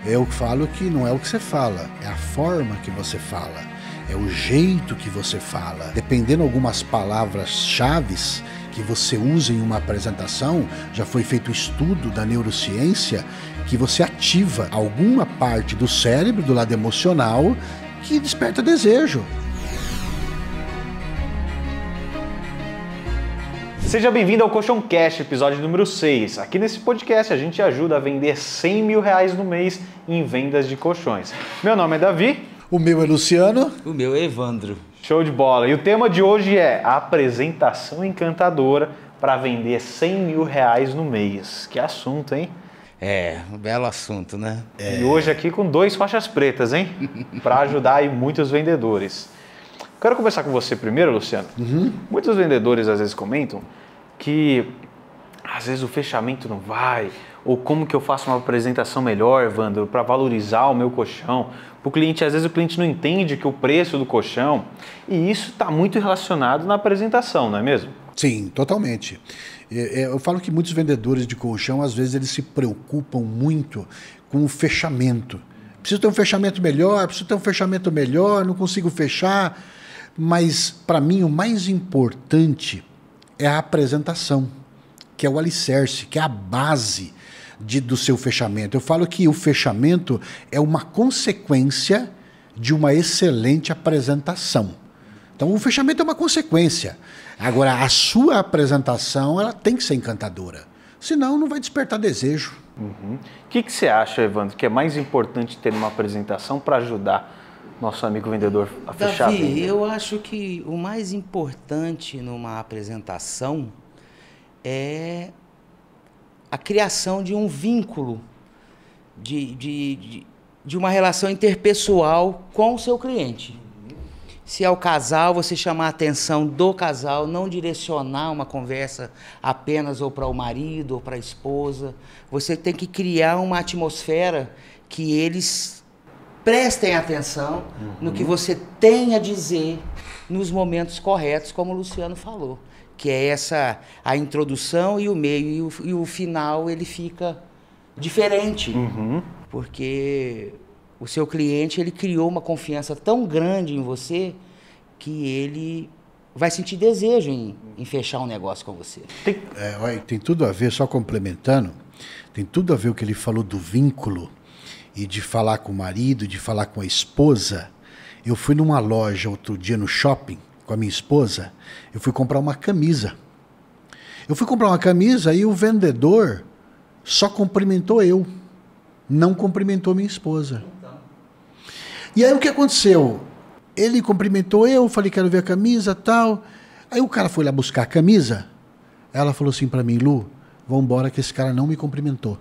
Eu falo que não é o que você fala, é a forma que você fala, é o jeito que você fala. Dependendo de algumas palavras-chave que você usa em uma apresentação, já foi feito estudo da neurociência que você ativa alguma parte do cérebro, do lado emocional, que desperta desejo. Seja bem-vindo ao Colchão Cash, episódio número 6. Aqui nesse podcast a gente ajuda a vender R$100 mil no mês em vendas de colchões. Meu nome é Davi. O meu é Luciano. O meu é Evandro. Show de bola. E o tema de hoje é a apresentação encantadora para vender R$100 mil no mês. Que assunto, hein? É, um belo assunto, né? E hoje aqui com 2 faixas pretas, hein? Para ajudar aí muitos vendedores. Quero conversar com você primeiro, Luciano. Muitos vendedores às vezes comentam que às vezes o fechamento não vai, ou como que eu faço uma apresentação melhor, Evandro, para valorizar o meu colchão. Para o cliente, às vezes o cliente não entende que o preço do colchão, e isso está muito relacionado na apresentação, não é mesmo? Sim, totalmente. Eu falo que muitos vendedores de colchão, às vezes, eles se preocupam muito com o fechamento. Preciso ter um fechamento melhor, não consigo fechar. Mas, para mim, o mais importante é a apresentação, que é o alicerce, que é a base do seu fechamento. Eu falo que o fechamento é uma consequência de uma excelente apresentação. Então, o fechamento é uma consequência. Agora, a sua apresentação ela tem que ser encantadora. Senão, não vai despertar desejo. O que você acha, Evandro, que é mais importante ter uma apresentação para ajudar nosso amigo vendedor a fechar a venda? Davi, eu acho que o mais importante numa apresentação é a criação de um vínculo, de uma relação interpessoal com o seu cliente. Se é o casal, você chamar a atenção do casal, não direcionar uma conversa apenas ou para o marido ou para a esposa. Você tem que criar uma atmosfera que eles prestem atenção no que você tem a dizer nos momentos corretos, como o Luciano falou. Que é a introdução e o meio, e o final ele fica diferente. Porque o seu cliente ele criou uma confiança tão grande em você que ele vai sentir desejo em fechar um negócio com você. Tem tudo a ver, só complementando, tem tudo a ver o que ele falou do vínculo e de falar com o marido, de falar com a esposa. Eu fui numa loja outro dia no shopping com a minha esposa, eu fui comprar uma camisa. E o vendedor só cumprimentou eu, não cumprimentou minha esposa. E aí o que aconteceu? Ele cumprimentou eu, falei, quero ver a camisa, tal. Aí o cara foi lá buscar a camisa, ela falou assim pra mim, Lu, vambora que esse cara não me cumprimentou.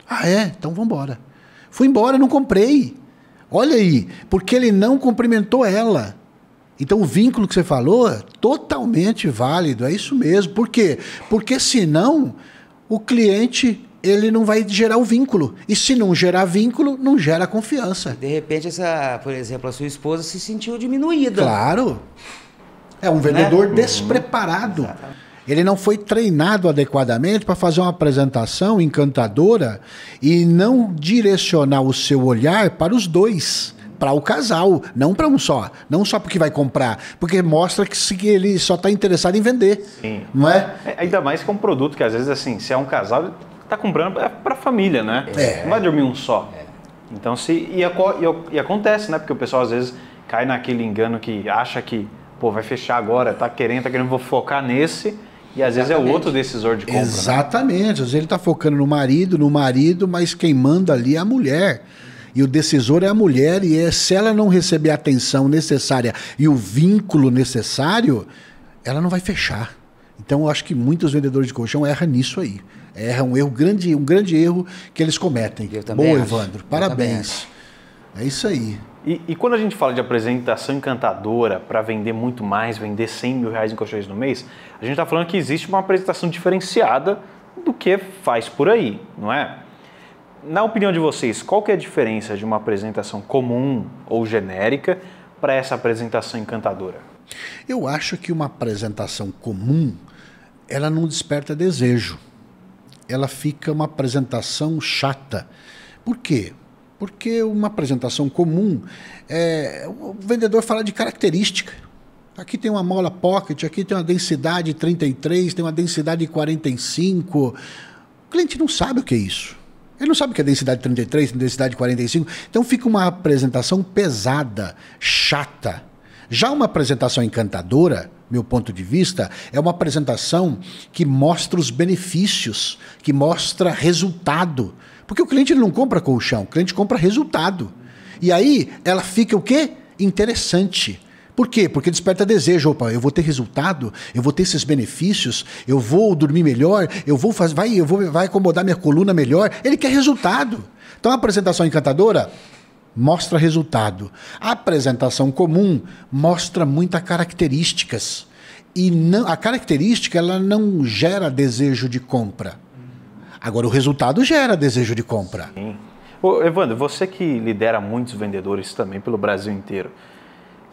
Ah, é? Então vambora. Fui embora, não comprei. Olha aí, porque ele não cumprimentou ela. Então o vínculo que você falou é totalmente válido, é isso mesmo. Por quê? Porque senão o cliente ele não vai gerar o vínculo. E se não gerar vínculo, não gera confiança. De repente, por exemplo, a sua esposa se sentiu diminuída. Claro. É um vendedor despreparado. Exatamente. Ele não foi treinado adequadamente para fazer uma apresentação encantadora e não direcionar o seu olhar para os dois, para o casal, não para um só. Não só porque vai comprar, porque mostra que ele só está interessado em vender. Sim. Não é? Ainda mais que é um produto que às vezes, assim, se é um casal, está comprando para a família, né? Não vai dormir um só. Então, e acontece, né? Porque o pessoal às vezes cai naquele engano que acha que, vai fechar agora, tá querendo, vou focar nesse. E às vezes é o outro decisor de compra. Exatamente. Né? Às vezes ele está focando no marido, mas quem manda ali é a mulher. E o decisor é a mulher, e se ela não receber a atenção necessária e o vínculo necessário, ela não vai fechar. Então eu acho que muitos vendedores de colchão erram nisso aí. Erram um grande erro que eles cometem. Boa, Evandro. Parabéns. É isso aí. E quando a gente fala de apresentação encantadora para vender muito mais, vender R$100 mil em colchões no mês, a gente está falando que existe uma apresentação diferenciada do que faz por aí, não é? Na opinião de vocês, qual que é a diferença de uma apresentação comum ou genérica para essa apresentação encantadora? Eu acho que uma apresentação comum, ela não desperta desejo. Ela fica uma apresentação chata. Por quê? Porque uma apresentação comum, o vendedor fala de característica. Aqui tem uma mola pocket, aqui tem uma densidade 33, tem uma densidade 45. O cliente não sabe o que é isso. Ele não sabe o que é densidade 33, densidade 45. Então fica uma apresentação pesada, chata. Já uma apresentação encantadora, meu ponto de vista, é uma apresentação que mostra os benefícios, que mostra resultado. Porque o cliente não compra colchão, o cliente compra resultado. E aí ela fica o quê? Interessante. Por quê? Porque desperta desejo. Opa, eu vou ter resultado, eu vou ter esses benefícios, eu vou dormir melhor, vai acomodar minha coluna melhor. Ele quer resultado. Então a apresentação encantadora mostra resultado. A apresentação comum mostra muitas características. E a característica ela não gera desejo de compra. Agora, o resultado gera desejo de compra. Sim. Ô, Evandro, você que lidera muitos vendedores também pelo Brasil inteiro,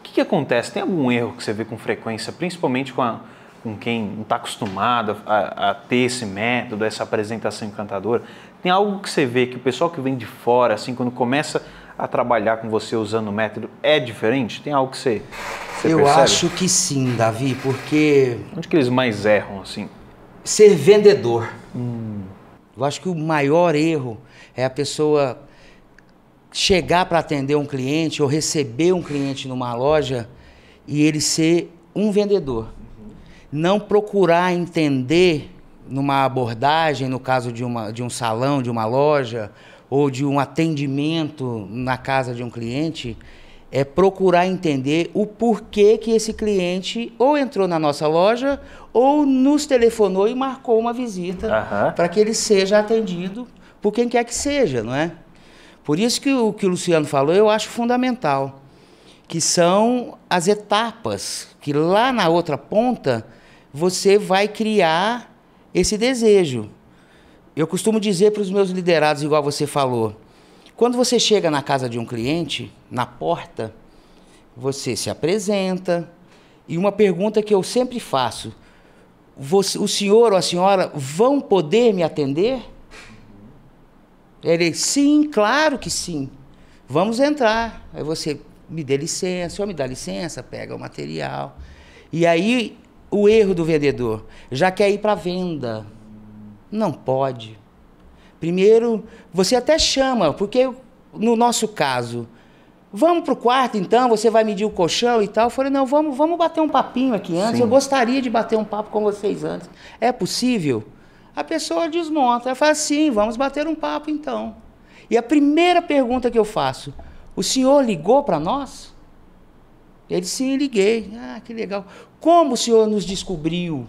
o que acontece? Tem algum erro que você vê com frequência, principalmente com quem não está acostumado a ter esse método, essa apresentação encantadora? Tem algo que você vê que o pessoal que vem de fora, assim, quando começa a trabalhar com você usando o método, é diferente? Tem algo que você Eu percebe? acho que sim, Davi, porque... Onde que eles mais erram, assim? Ser vendedor. Eu acho que o maior erro é a pessoa chegar para atender um cliente ou receber um cliente numa loja e ele ser um vendedor. Não procurar entender numa abordagem, no caso de um salão, de uma loja, ou de um atendimento na casa de um cliente, é procurar entender o porquê que esse cliente ou entrou na nossa loja ou nos telefonou e marcou uma visita para que ele seja atendido por quem quer que seja, não é? Por isso que o que o Luciano falou eu acho fundamental, que são as etapas, que lá na outra ponta você vai criar esse desejo. Eu costumo dizer para os meus liderados, igual você falou, quando você chega na casa de um cliente, na porta, você se apresenta, e uma pergunta que eu sempre faço, o senhor ou a senhora vão poder me atender? Ele, sim, claro que sim, vamos entrar. Aí você, me dê licença, o senhor me dá licença, pega o material. E aí, o erro do vendedor, já quer ir para a venda, não pode. Primeiro, você até chama, porque no nosso caso, vamos para o quarto então, você vai medir o colchão e tal. Eu falei, não, vamos bater um papinho aqui antes, eu gostaria de bater um papo com vocês antes. É possível? A pessoa desmonta, ela fala, sim, vamos bater um papo então. E a primeira pergunta que eu faço, o senhor ligou para nós? Ele, sim, liguei. Ah, que legal. Como o senhor nos descobriu?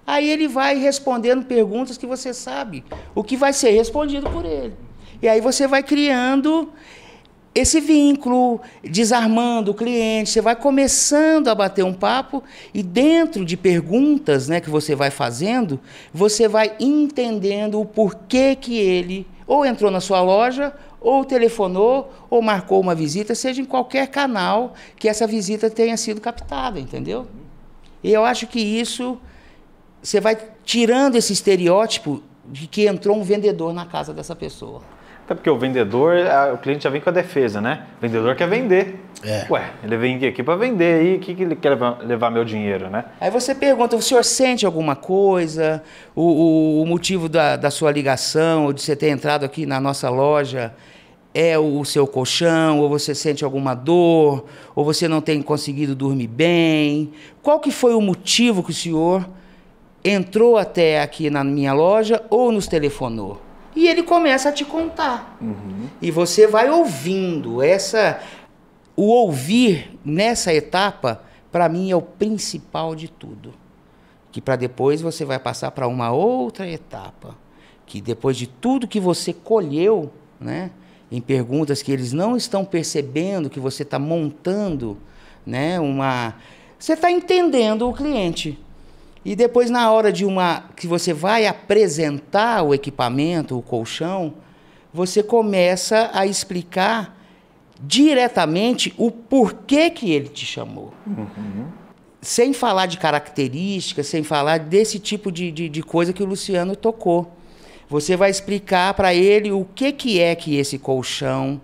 Aí ele vai respondendo perguntas que você sabe, o que vai ser respondido por ele. E aí você vai criando esse vínculo, desarmando o cliente, você vai começando a bater um papo e dentro de perguntas, né, que você vai fazendo, você vai entendendo o porquê que ele ou entrou na sua loja, ou telefonou, ou marcou uma visita, seja em qualquer canal que essa visita tenha sido captada, entendeu? E eu acho que isso... Você vai tirando esse estereótipo de que entrou um vendedor na casa dessa pessoa. Até porque o vendedor, o cliente já vem com a defesa, né? O vendedor quer vender. Ué, ele vem aqui para vender, aí o que ele quer levar meu dinheiro, né? Aí você pergunta, o senhor sente alguma coisa? O motivo da sua ligação, ou de você ter entrado aqui na nossa loja, é o seu colchão, ou você sente alguma dor, ou você não tem conseguido dormir bem? Qual que foi o motivo que o senhor entrou até aqui na minha loja ou nos telefonou? E ele começa a te contar. E você vai ouvindo. O ouvir nessa etapa, para mim, é o principal de tudo. Que para depois você vai passar para uma outra etapa. Que depois de tudo que você colheu, né, em perguntas que eles não estão percebendo, que você está montando, né, você está entendendo o cliente. E depois, na hora que você vai apresentar o equipamento, o colchão, você começa a explicar diretamente o porquê que ele te chamou. Sem falar de características, sem falar desse tipo de coisa que o Luciano tocou. Você vai explicar para ele o que é que esse colchão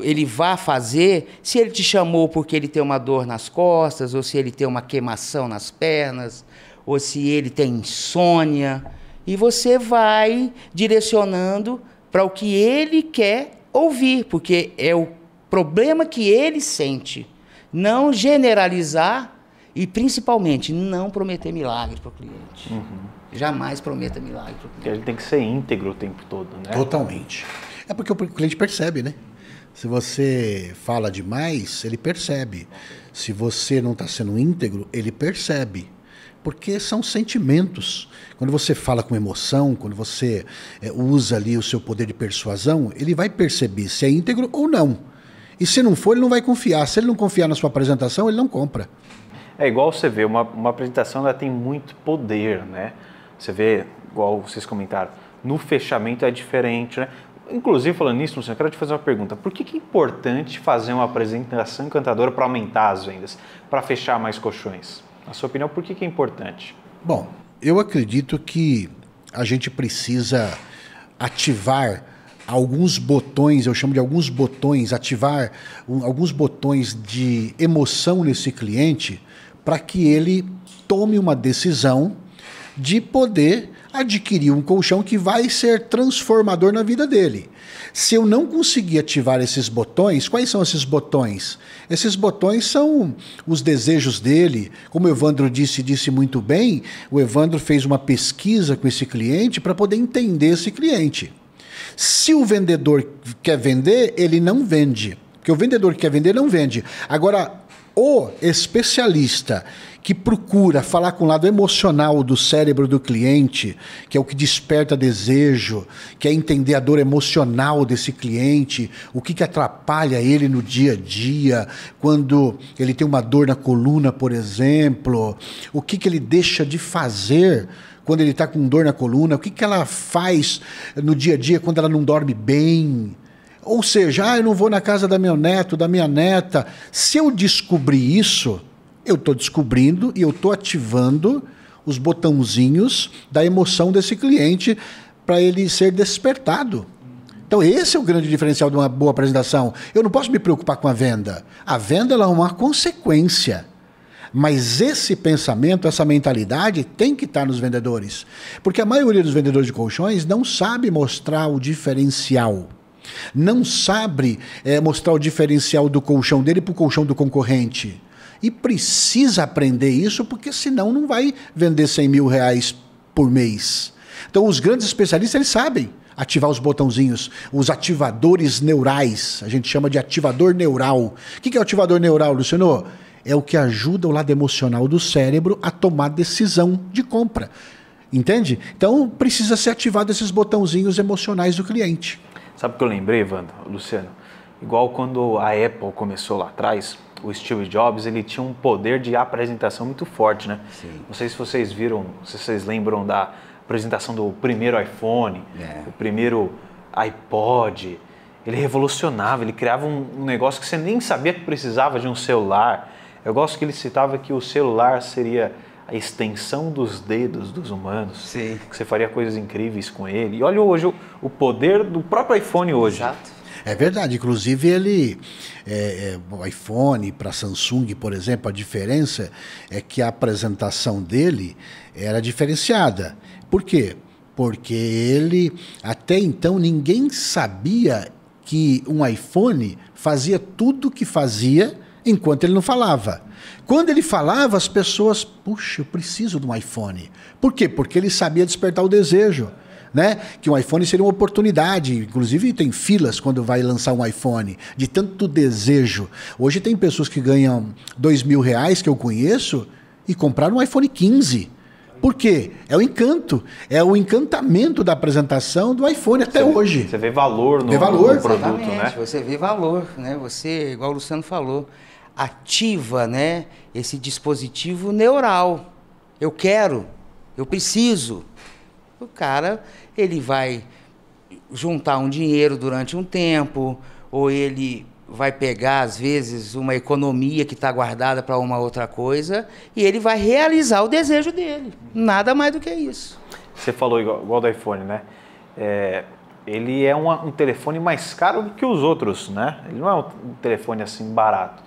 ele vai fazer, se ele te chamou porque ele tem uma dor nas costas, ou se ele tem uma queimação nas pernas, ou se ele tem insônia. E você vai direcionando para o que ele quer ouvir, porque é o problema que ele sente. Não generalizar e, principalmente, não prometer milagre para o cliente. Jamais prometa milagre para o cliente. Porque ele tem que ser íntegro o tempo todo, né? Totalmente. É porque o cliente percebe, né? Se você fala demais, ele percebe. Se você não está sendo íntegro, ele percebe. Porque são sentimentos. Quando você fala com emoção, quando você usa ali o seu poder de persuasão, ele vai perceber se é íntegro ou não. E se não for, ele não vai confiar. Se ele não confiar na sua apresentação, ele não compra. É igual você vê, uma apresentação ela tem muito poder, né? Você vê, igual vocês comentaram, no fechamento é diferente, né? Inclusive, falando nisso, eu quero te fazer uma pergunta. Por que é importante fazer uma apresentação encantadora para aumentar as vendas, para fechar mais colchões? Na sua opinião, por que é importante? Bom, eu acredito que a gente precisa ativar alguns botões, eu chamo de alguns botões, ativar alguns botões de emoção nesse cliente para que ele tome uma decisão de poder adquirir um colchão que vai ser transformador na vida dele. Se eu não conseguir ativar esses botões, quais são esses botões? Esses botões são os desejos dele. Como o Evandro disse muito bem, o Evandro fez uma pesquisa com esse cliente para poder entender esse cliente. Se o vendedor quer vender, ele não vende. Porque o vendedor que quer vender não vende. Agora, o especialista que procura falar com o lado emocional do cérebro do cliente, que é o que desperta desejo, que é entender a dor emocional desse cliente, o que atrapalha ele no dia a dia, quando ele tem uma dor na coluna, por exemplo, o que ele deixa de fazer quando ele está com dor na coluna, o que ela faz no dia a dia quando ela não dorme bem. Ou seja, eu não vou na casa da meu neto, da minha neta. Se eu descobrir isso, eu estou descobrindo e eu estou ativando os botãozinhos da emoção desse cliente para ele ser despertado. Então esse é o grande diferencial de uma boa apresentação. Eu não posso me preocupar com a venda. A venda ela é uma consequência. Mas esse pensamento, essa mentalidade tem que estar nos vendedores. Porque a maioria dos vendedores de colchões não sabe mostrar o diferencial. Não sabe mostrar o diferencial do colchão dele para o colchão do concorrente. E precisa aprender isso, porque senão não vai vender 100 mil reais por mês. Então os grandes especialistas, eles sabem ativar os botãozinhos, os ativadores neurais. A gente chama de ativador neural. O que é o ativador neural, Luciano? É o que ajuda o lado emocional do cérebro a tomar decisão de compra. Entende? Então precisa ser ativado esses botãozinhos emocionais do cliente. Sabe o que eu lembrei, Evandro, Luciano? Igual quando a Apple começou lá atrás, o Steve Jobs, ele tinha um poder de apresentação muito forte, né? Sim. Não sei se vocês viram, se vocês lembram da apresentação do primeiro iPhone, o primeiro iPod. Ele revolucionava, ele criava um negócio que você nem sabia que precisava de um celular. Eu gosto que ele citava que o celular seria a extensão dos dedos dos humanos. Sim. Que você faria coisas incríveis com ele. E olha hoje o poder do próprio iPhone hoje. Exato. É verdade, inclusive ele, o iPhone para Samsung, por exemplo, a diferença é que a apresentação dele era diferenciada. Por quê? Porque ele, até então, ninguém sabia que um iPhone fazia tudo o que fazia enquanto ele não falava. Quando ele falava, as pessoas, puxa, eu preciso de um iPhone. Por quê? Porque ele sabia despertar o desejo. Né? Que um iPhone seria uma oportunidade, inclusive tem filas quando vai lançar um iPhone, de tanto desejo. Hoje tem pessoas que ganham R$2.000 que eu conheço e compraram um iPhone 15. Por quê? É o encanto, é o encantamento da apresentação do iPhone até hoje. Você vê valor no produto, Exatamente, né? Você vê valor, né? Você, igual o Luciano falou, ativa, né, esse dispositivo neural. Eu quero, eu preciso. O cara, ele vai juntar um dinheiro durante um tempo, ou ele vai pegar, às vezes, uma economia que está guardada para uma outra coisa, e ele vai realizar o desejo dele. Nada mais do que isso. Você falou igual do iPhone, né? ele é um telefone mais caro do que os outros, né? Ele não é um telefone assim barato,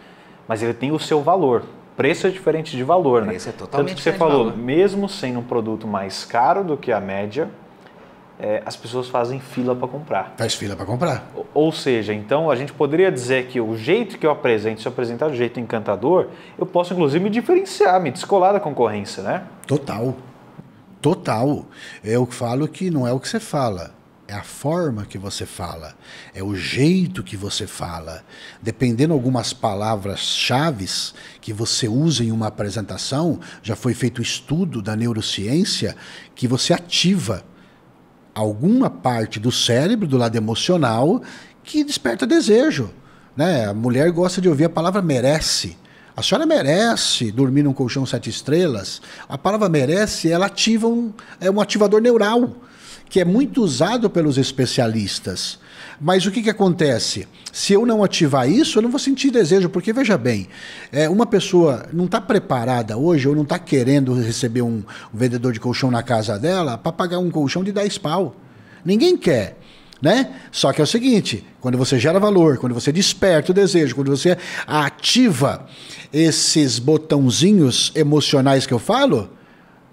mas ele tem o seu valor. Preço é diferente de valor, né? Preço é totalmente Tanto que você diferente de falou, valor. mesmo sendo um produto mais caro do que a média, as pessoas fazem fila para comprar. Faz fila para comprar. Ou seja, então a gente poderia dizer que o jeito que eu apresento, se eu apresentar do jeito encantador, eu posso inclusive me diferenciar, me descolar da concorrência, né? Total. Total. Eu falo que não é o que você fala, é a forma que você fala, é o jeito que você fala. Dependendo de algumas palavras-chave que você usa em uma apresentação, já foi feito estudo da neurociência que você ativa alguma parte do cérebro, do lado emocional, que desperta desejo, né? A mulher gosta de ouvir a palavra merece. A senhora merece dormir num colchão 7 estrelas. A palavra merece, ela ativa um ativador neural, que é muito usado pelos especialistas. Mas o que acontece? Se eu não ativar isso, eu não vou sentir desejo, porque veja bem, uma pessoa não está preparada hoje, ou não está querendo receber um vendedor de colchão na casa dela para pagar um colchão de 10 pau. Ninguém quer, né? Só que é o seguinte, quando você gera valor, quando você desperta o desejo, quando você ativa esses botãozinhos emocionais que eu falo,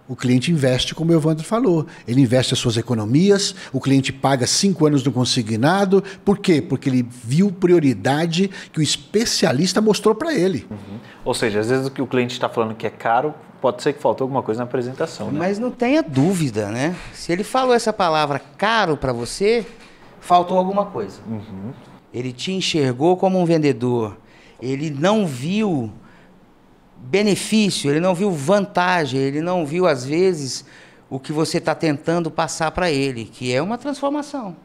o cliente investe, como o Evandro falou. Ele investe as suas economias, o cliente paga 5 anos no consignado. Por quê? Porque ele viu prioridade que o especialista mostrou para ele. Uhum. Ou seja, às vezes o que o cliente está falando que é caro, pode ser que faltou alguma coisa na apresentação, né? Mas não tenha dúvida, né? Se ele falou essa palavra caro para você, faltou alguma coisa. Uhum. Ele te enxergou como um vendedor. Ele não viu benefício, ele não viu vantagem, ele não viu, às vezes, o que você está tentando passar para ele, que é uma transformação.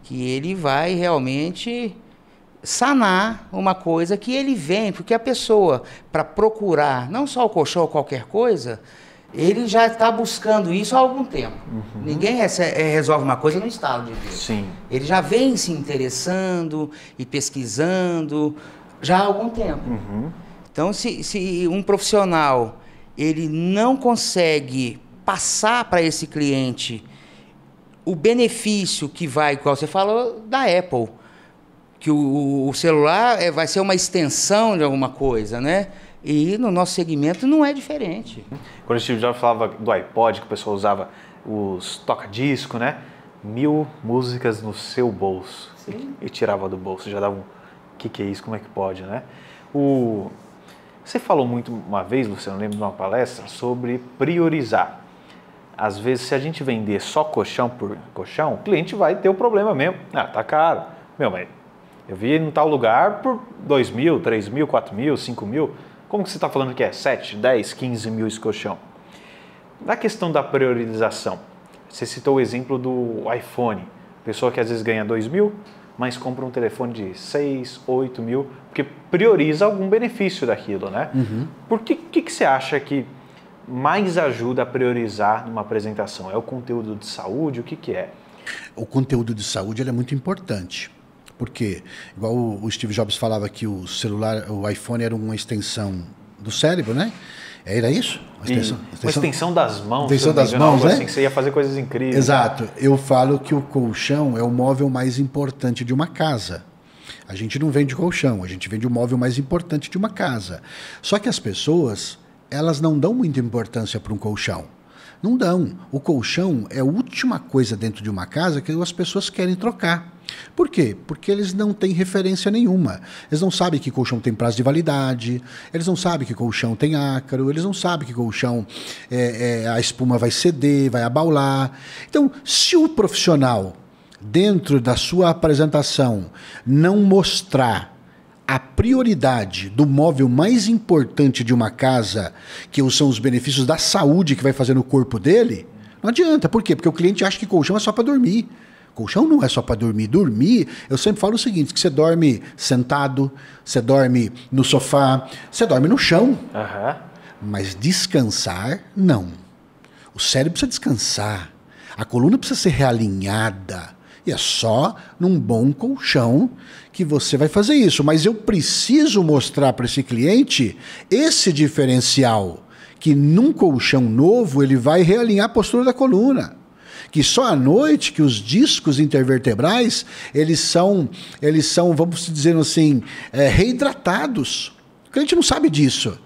Que ele vai realmente sanar uma coisa que ele vem, porque a pessoa, para procurar, não só o colchão ou qualquer coisa, ele já está buscando isso há algum tempo. Uhum. Ninguém resolve uma coisa no estalo de Deus. Sim. Ele já vem se interessando e pesquisando já há algum tempo. Uhum. Então, se um profissional ele não consegue passar para esse cliente o benefício que vai, igual você falou da Apple, que o celular vai ser uma extensão de alguma coisa, né? E no nosso segmento não é diferente. Quando o Steve Jobs falava do iPod, que o pessoal usava os toca-disco, né? 1000 músicas no seu bolso. Sim. E tirava do bolso, já dava um... O que é isso? Como é que pode, né? Você falou muito uma vez, Luciano, lembro de uma palestra, sobre priorizar. Às vezes, se a gente vender só colchão por colchão, o cliente vai ter o problema mesmo. Ah, tá caro. Meu, mas eu vi em tal lugar por 2 mil, 3 mil, 4 mil, 5 mil. Como que você está falando que é 7, 10, 15 mil esse colchão? Na questão da priorização, você citou o exemplo do iPhone. Pessoa que às vezes ganha 2 mil, mas compra um telefone de 6, 8 mil, porque prioriza algum benefício daquilo, né? Uhum. Por que você acha que mais ajuda a priorizar numa apresentação? É o conteúdo de saúde? O que é? O conteúdo de saúde ele é muito importante. Porque, igual o Steve Jobs falava que o iPhone era uma extensão do cérebro, né? Era isso? Uma extensão das mãos. Extensão das mãos, né? Assim, que você ia fazer coisas incríveis. Exato. Eu falo que o colchão é o móvel mais importante de uma casa. A gente não vende colchão, a gente vende o móvel mais importante de uma casa. Só que as pessoas, elas não dão muita importância para um colchão. Não dão. O colchão é a última coisa dentro de uma casa que as pessoas querem trocar. Por quê? Porque eles não têm referência nenhuma. Eles não sabem que colchão tem prazo de validade, eles não sabem que colchão tem ácaro, eles não sabem que colchão a espuma vai ceder, vai abaular. Então, se o profissional, dentro da sua apresentação, não mostrar a prioridade do móvel mais importante de uma casa, que são os benefícios da saúde que vai fazer no corpo dele, não adianta. Por quê? Porque o cliente acha que colchão é só para dormir. Colchão não é só para dormir. Dormir, eu sempre falo o seguinte, que você dorme sentado, você dorme no sofá, você dorme no chão. Uhum. Mas descansar, não. O cérebro precisa descansar. A coluna precisa ser realinhada. E é só num bom colchão que você vai fazer isso. Mas eu preciso mostrar para esse cliente esse diferencial, que num colchão novo ele vai realinhar a postura da coluna. que só à noite que os discos intervertebrais, eles são, vamos dizer assim, reidratados. O cliente não sabe disso.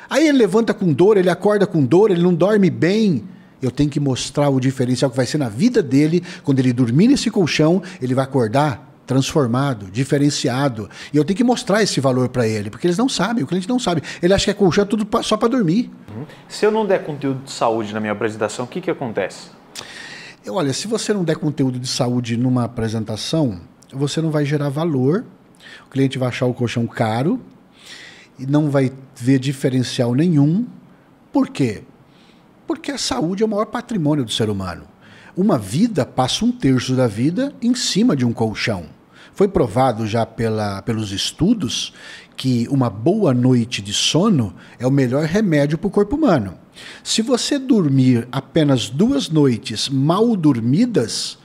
Aí ele levanta com dor, ele acorda com dor, ele não dorme bem. Eu tenho que mostrar o diferencial que vai ser na vida dele, quando ele dormir nesse colchão, ele vai acordar transformado, diferenciado. E eu tenho que mostrar esse valor para ele, porque eles não sabem, o cliente não sabe. Ele acha que colchão é tudo só para dormir. Se eu não der conteúdo de saúde na minha apresentação, o que acontece? Olha, se você não der conteúdo de saúde numa apresentação, você não vai gerar valor, o cliente vai achar o colchão caro e não vai ver diferencial nenhum. Por quê? Porque a saúde é o maior patrimônio do ser humano. Uma vida passa 1/3 da vida em cima de um colchão. Foi provado já pelos estudos que uma boa noite de sono é o melhor remédio para o corpo humano. Se você dormir apenas 2 noites mal dormidas,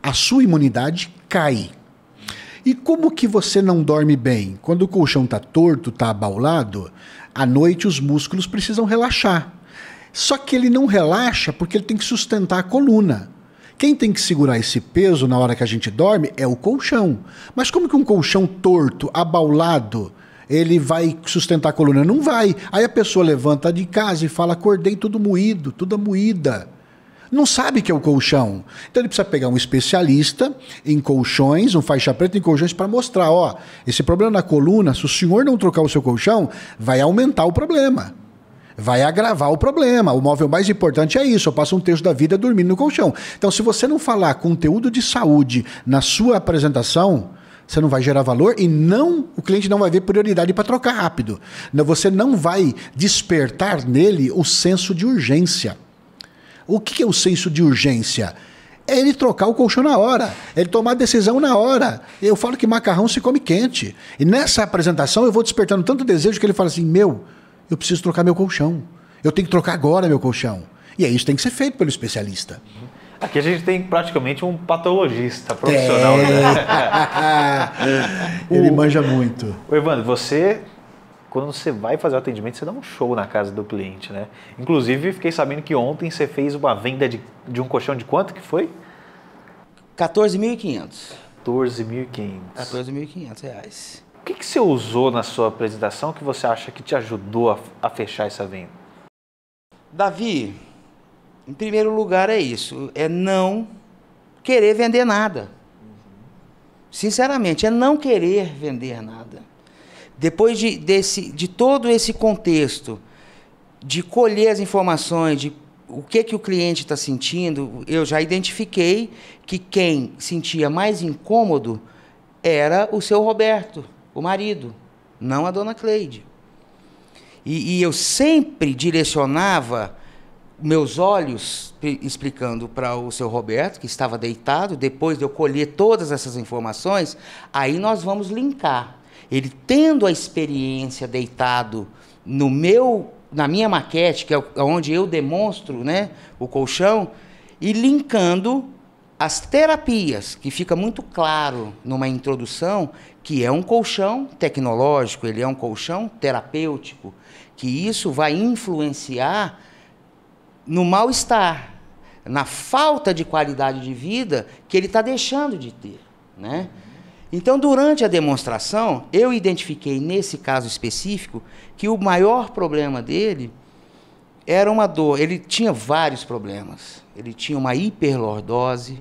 a sua imunidade cai. E como que você não dorme bem? Quando o colchão está torto, está abaulado, à noite os músculos precisam relaxar. Só que ele não relaxa porque ele tem que sustentar a coluna. Quem tem que segurar esse peso na hora que a gente dorme é o colchão. Mas como que um colchão torto, abaulado, ele vai sustentar a coluna? Não vai. Aí a pessoa levanta de casa e fala, acordei tudo moído, toda moída. Não sabe que é o colchão. Então ele precisa pegar um especialista em colchões, um faixa preta em colchões, para mostrar, ó, esse problema na coluna, se o senhor não trocar o seu colchão, vai aumentar o problema. Vai agravar o problema. O móvel mais importante é isso. Eu passo 1/3 da vida dormindo no colchão. Então, se você não falar conteúdo de saúde na sua apresentação, você não vai gerar valor e o cliente não vai ver prioridade para trocar rápido. Você não vai despertar nele o senso de urgência. O que é o senso de urgência? É ele trocar o colchão na hora, é ele tomar a decisão na hora. Eu falo que macarrão se come quente. E nessa apresentação eu vou despertando tanto desejo que ele fala assim, eu preciso trocar meu colchão. Eu tenho que trocar agora meu colchão. E aí isso tem que ser feito pelo especialista. Aqui a gente tem praticamente um patologista profissional. Né? Ele manja muito. O Evandro, quando você vai fazer o atendimento, você dá um show na casa do cliente, né? Inclusive, fiquei sabendo que ontem você fez uma venda de um colchão de quanto que foi? R$14.500. R$14.500. O que você usou na sua apresentação que você acha que te ajudou a fechar essa venda? Davi, em primeiro lugar é isso, é não querer vender nada. Sinceramente, é não querer vender nada. Depois de todo esse contexto, de colher as informações, de o que o cliente está sentindo, eu já identifiquei que quem sentia mais incômodo era o seu Roberto, o marido, não a dona Cleide. E eu sempre direcionava meus olhos explicando para o seu Roberto, que estava deitado, depois de eu colher todas essas informações, aí nós vamos linkar. Ele tendo a experiência deitado na minha maquete, que é onde eu demonstro, né, o colchão, e linkando as terapias, que fica muito claro numa introdução, que é um colchão tecnológico, ele é um colchão terapêutico, que isso vai influenciar no mal-estar, na falta de qualidade de vida que ele está deixando de ter, né? Então, durante a demonstração, eu identifiquei, nesse caso específico, que o maior problema dele era uma dor. Ele tinha vários problemas. Ele tinha uma hiperlordose,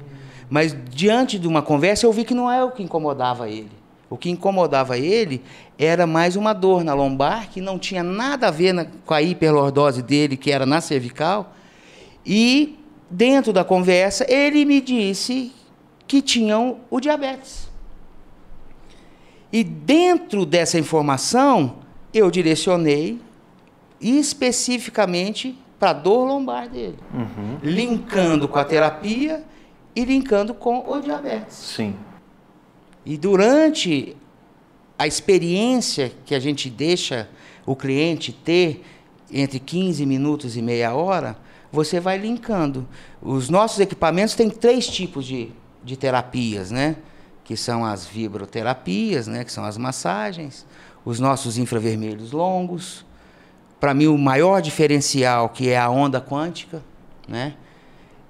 mas, diante de uma conversa, eu vi que não é o que incomodava ele. O que incomodava ele era mais uma dor na lombar, que não tinha nada a ver com a hiperlordose dele, que era na cervical. E, dentro da conversa, ele me disse que tinham o diabetes. E dentro dessa informação, eu direcionei especificamente para a dor lombar dele. Linkando com a terapia e linkando com o diabetes. Sim. E durante a experiência que a gente deixa o cliente ter, entre 15 minutos e meia hora, você vai linkando. Os nossos equipamentos têm 3 tipos de terapias, né? Que são as vibroterapias, né, que são as massagens, os nossos infravermelhos longos. Para mim, o maior diferencial, que é a onda quântica, né,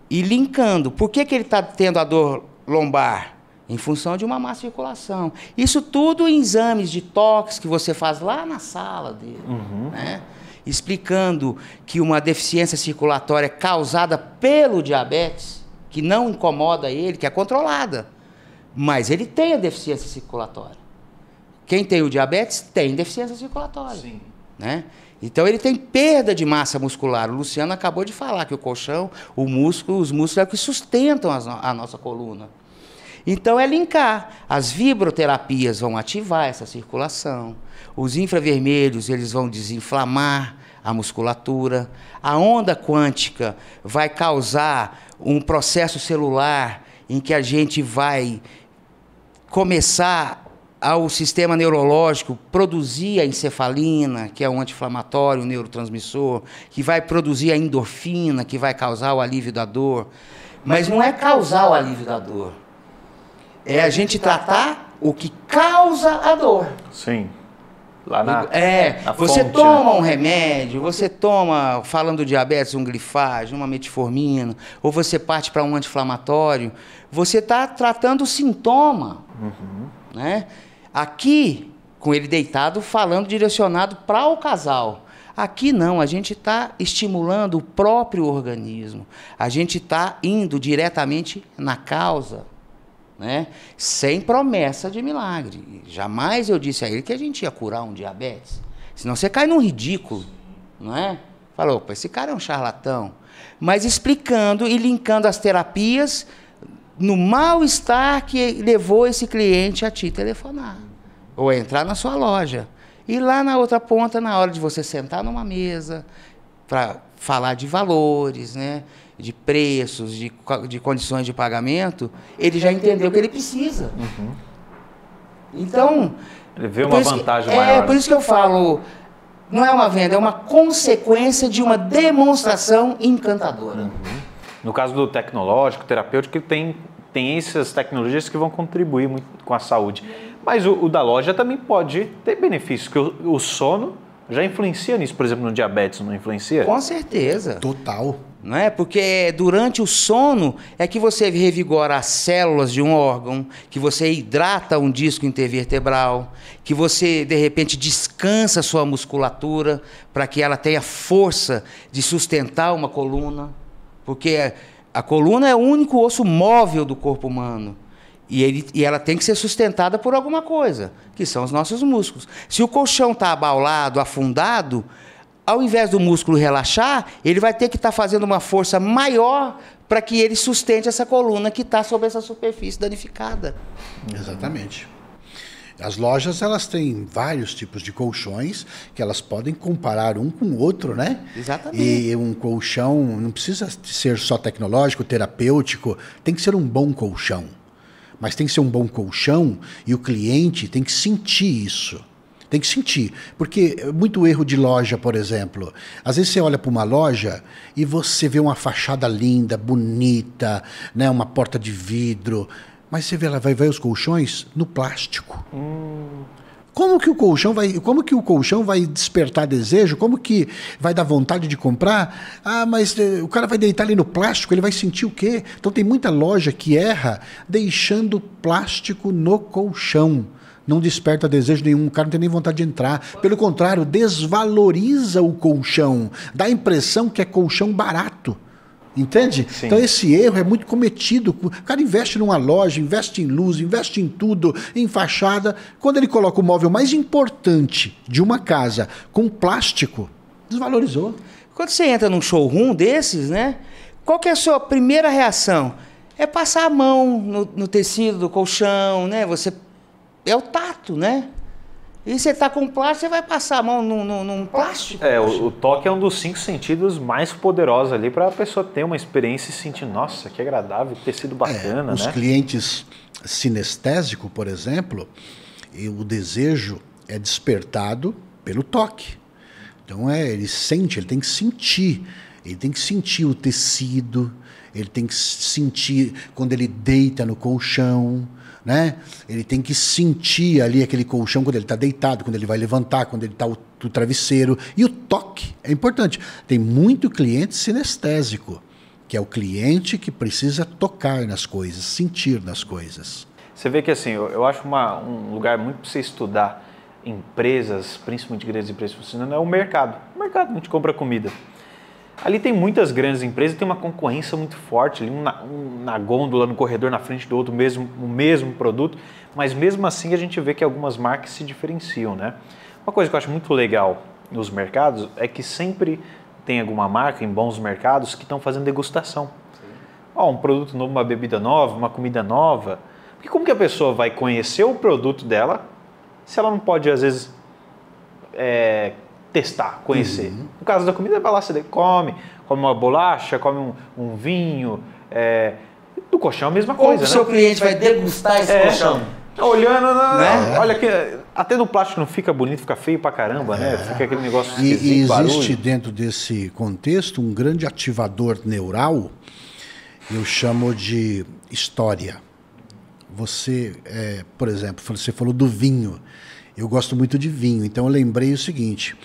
e linkando. Por que ele está tendo a dor lombar? Em função de uma má circulação. Isso tudo em exames de toques que você faz lá na sala dele, né? Explicando que uma deficiência circulatória causada pelo diabetes, que não incomoda ele, que é controlada, mas ele tem a deficiência circulatória. Quem tem o diabetes tem deficiência circulatória. Sim. Né? Então ele tem perda de massa muscular. O Luciano acabou de falar que o colchão, os músculos é o que sustentam a nossa coluna. Então é linkar. As vibroterapias vão ativar essa circulação. Os infravermelhos eles vão desinflamar a musculatura. A onda quântica vai causar um processo celular em que a gente vai começar ao sistema neurológico produzir a encefalina, que é um anti-inflamatório, um neurotransmissor, que vai produzir a endorfina, que vai causar o alívio da dor. Mas não é causar o alívio da dor. É a gente tratar o que causa a dor. Sim. Lá na você fonte, toma né? um remédio, você toma, falando do diabetes, um glifage, uma metformina, ou você parte para um anti-inflamatório, você está tratando o sintoma. Né? Aqui, com ele deitado, falando direcionado para o casal. Aqui não, a gente está estimulando o próprio organismo. A gente está indo diretamente na causa. Né? Sem promessa de milagre. Jamais eu disse a ele que a gente ia curar um diabetes. Senão você cai num ridículo, não é? Fala, opa, esse cara é um charlatão. Mas explicando e linkando as terapias no mal-estar que levou esse cliente a te telefonar. Ou a entrar na sua loja. E lá na outra ponta, na hora de você sentar numa mesa, para falar de valores, né? De preços, de condições de pagamento, ele já entendeu o que ele precisa. Então... Ele vê uma vantagem maior. É por isso que eu falo, não é uma venda, é uma consequência de uma demonstração encantadora. No caso do tecnológico, terapêutico, tem essas tecnologias que vão contribuir muito com a saúde. Mas o da loja também pode ter benefícios, que o sono já influencia nisso, por exemplo, no diabetes, não influencia? Com certeza. Total. Não é? Porque durante o sono é que você revigora as células de um órgão, que você hidrata um disco intervertebral, que você, de repente, descansa a sua musculatura para que ela tenha força de sustentar uma coluna. Porque a coluna é o único osso móvel do corpo humano. E ela tem que ser sustentada por alguma coisa, que são os nossos músculos. Se o colchão está abaulado, afundado, ao invés do músculo relaxar, ele vai ter que estar fazendo uma força maior para que ele sustente essa coluna que está sobre essa superfície danificada. Exatamente. As lojas, elas têm vários tipos de colchões que elas podem comparar um com o outro, né? Exatamente. E um colchão não precisa ser só tecnológico, terapêutico, tem que ser um bom colchão. Mas tem que ser um bom colchão e o cliente tem que sentir isso. Tem que sentir. Porque muito erro de loja, por exemplo. Às vezes você olha para uma loja e você vê uma fachada linda, bonita, né? Uma porta de vidro. Mas você vê, ela vai ver os colchões no plástico. Como que o colchão vai despertar desejo? Como que vai dar vontade de comprar? Ah, mas o cara vai deitar ali no plástico, ele vai sentir o quê? Então tem muita loja que erra deixando plástico no colchão. Não desperta desejo nenhum, o cara não tem nem vontade de entrar. Pelo contrário, desvaloriza o colchão. Dá a impressão que é colchão barato. Entende? Sim. Então esse erro é muito cometido. O cara investe numa loja, investe em luz, investe em tudo, em fachada. Quando ele coloca o móvel mais importante de uma casa com plástico, desvalorizou. Quando você entra num showroom desses, né? Qual que é a sua primeira reação? É passar a mão no tecido do colchão, né? É o tato, né? E você está com plástico, você vai passar a mão num plástico. O toque é um dos 5 sentidos mais poderosos ali para a pessoa ter uma experiência e sentir, nossa, que agradável, tecido bacana, Os né? clientes sinestésicos, por exemplo, o desejo é despertado pelo toque. Então ele sente, ele tem que sentir o tecido, ele tem que sentir quando ele deita no colchão, né? Ele tem que sentir ali aquele colchão quando ele está deitado, quando ele vai levantar, quando ele está o travesseiro. E o toque é importante. Tem muito cliente sinestésico que é o cliente que precisa tocar nas coisas, sentir nas coisas. Você vê que assim, eu acho um lugar muito para você estudar empresas, principalmente grandes empresas funcionando, é o mercado. O mercado, a gente compra comida. Ali tem muitas grandes empresas, tem uma concorrência muito forte, ali na gôndola, no corredor, na frente do outro, o mesmo produto, mas mesmo assim a gente vê que algumas marcas se diferenciam, né? Uma coisa que eu acho muito legal nos mercados é que sempre tem alguma marca em bons mercados que estão fazendo degustação. Um produto novo, uma bebida nova, uma comida nova. Porque como que a pessoa vai conhecer o produto dela se ela não pode, às vezes, testar, conhecer? No caso da comida, vai lá, você come uma bolacha, come um vinho. Do colchão é a mesma coisa, o seu cliente vai degustar esse colchão? Olhando, olha que até no plástico não fica bonito, fica feio pra caramba, né? Fica aquele negócio esquisito, e existe barulho. Dentro desse contexto um grande ativador neural, eu chamo de história. Você, por exemplo, você falou do vinho. Eu gosto muito de vinho, então eu lembrei o seguinte.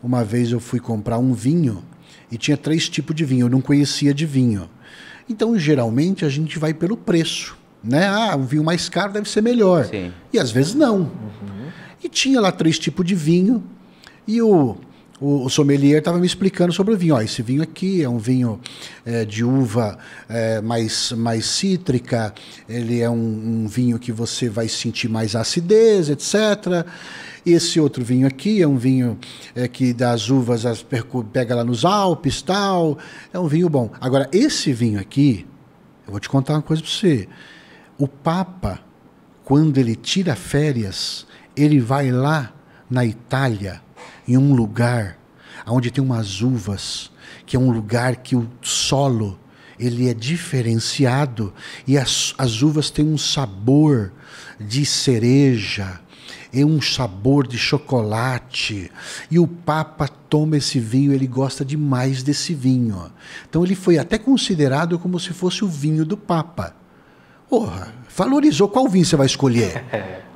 Uma vez eu fui comprar um vinho e tinha 3 tipos de vinho, eu não conhecia de vinho. Então, geralmente, a gente vai pelo preço, né? O vinho mais caro deve ser melhor. Sim. E às vezes não. E tinha lá 3 tipos de vinho e o sommelier estava me explicando sobre o vinho. Esse vinho aqui é um vinho de uva mais cítrica, ele é um vinho que você vai sentir mais acidez, etc. Esse outro vinho aqui é um vinho que das uvas pega lá nos Alpes, tal. É um vinho bom. Agora, esse vinho aqui, eu vou te contar uma coisa para você. O Papa, quando ele tira férias, ele vai lá na Itália, em um lugar onde tem umas uvas, que é um lugar que o solo ele é diferenciado e as uvas têm um sabor de cereja, e um sabor de chocolate, e o Papa toma esse vinho, ele gosta demais desse vinho. Então ele foi até considerado como se fosse o vinho do Papa. Porra, valorizou qual vinho você vai escolher,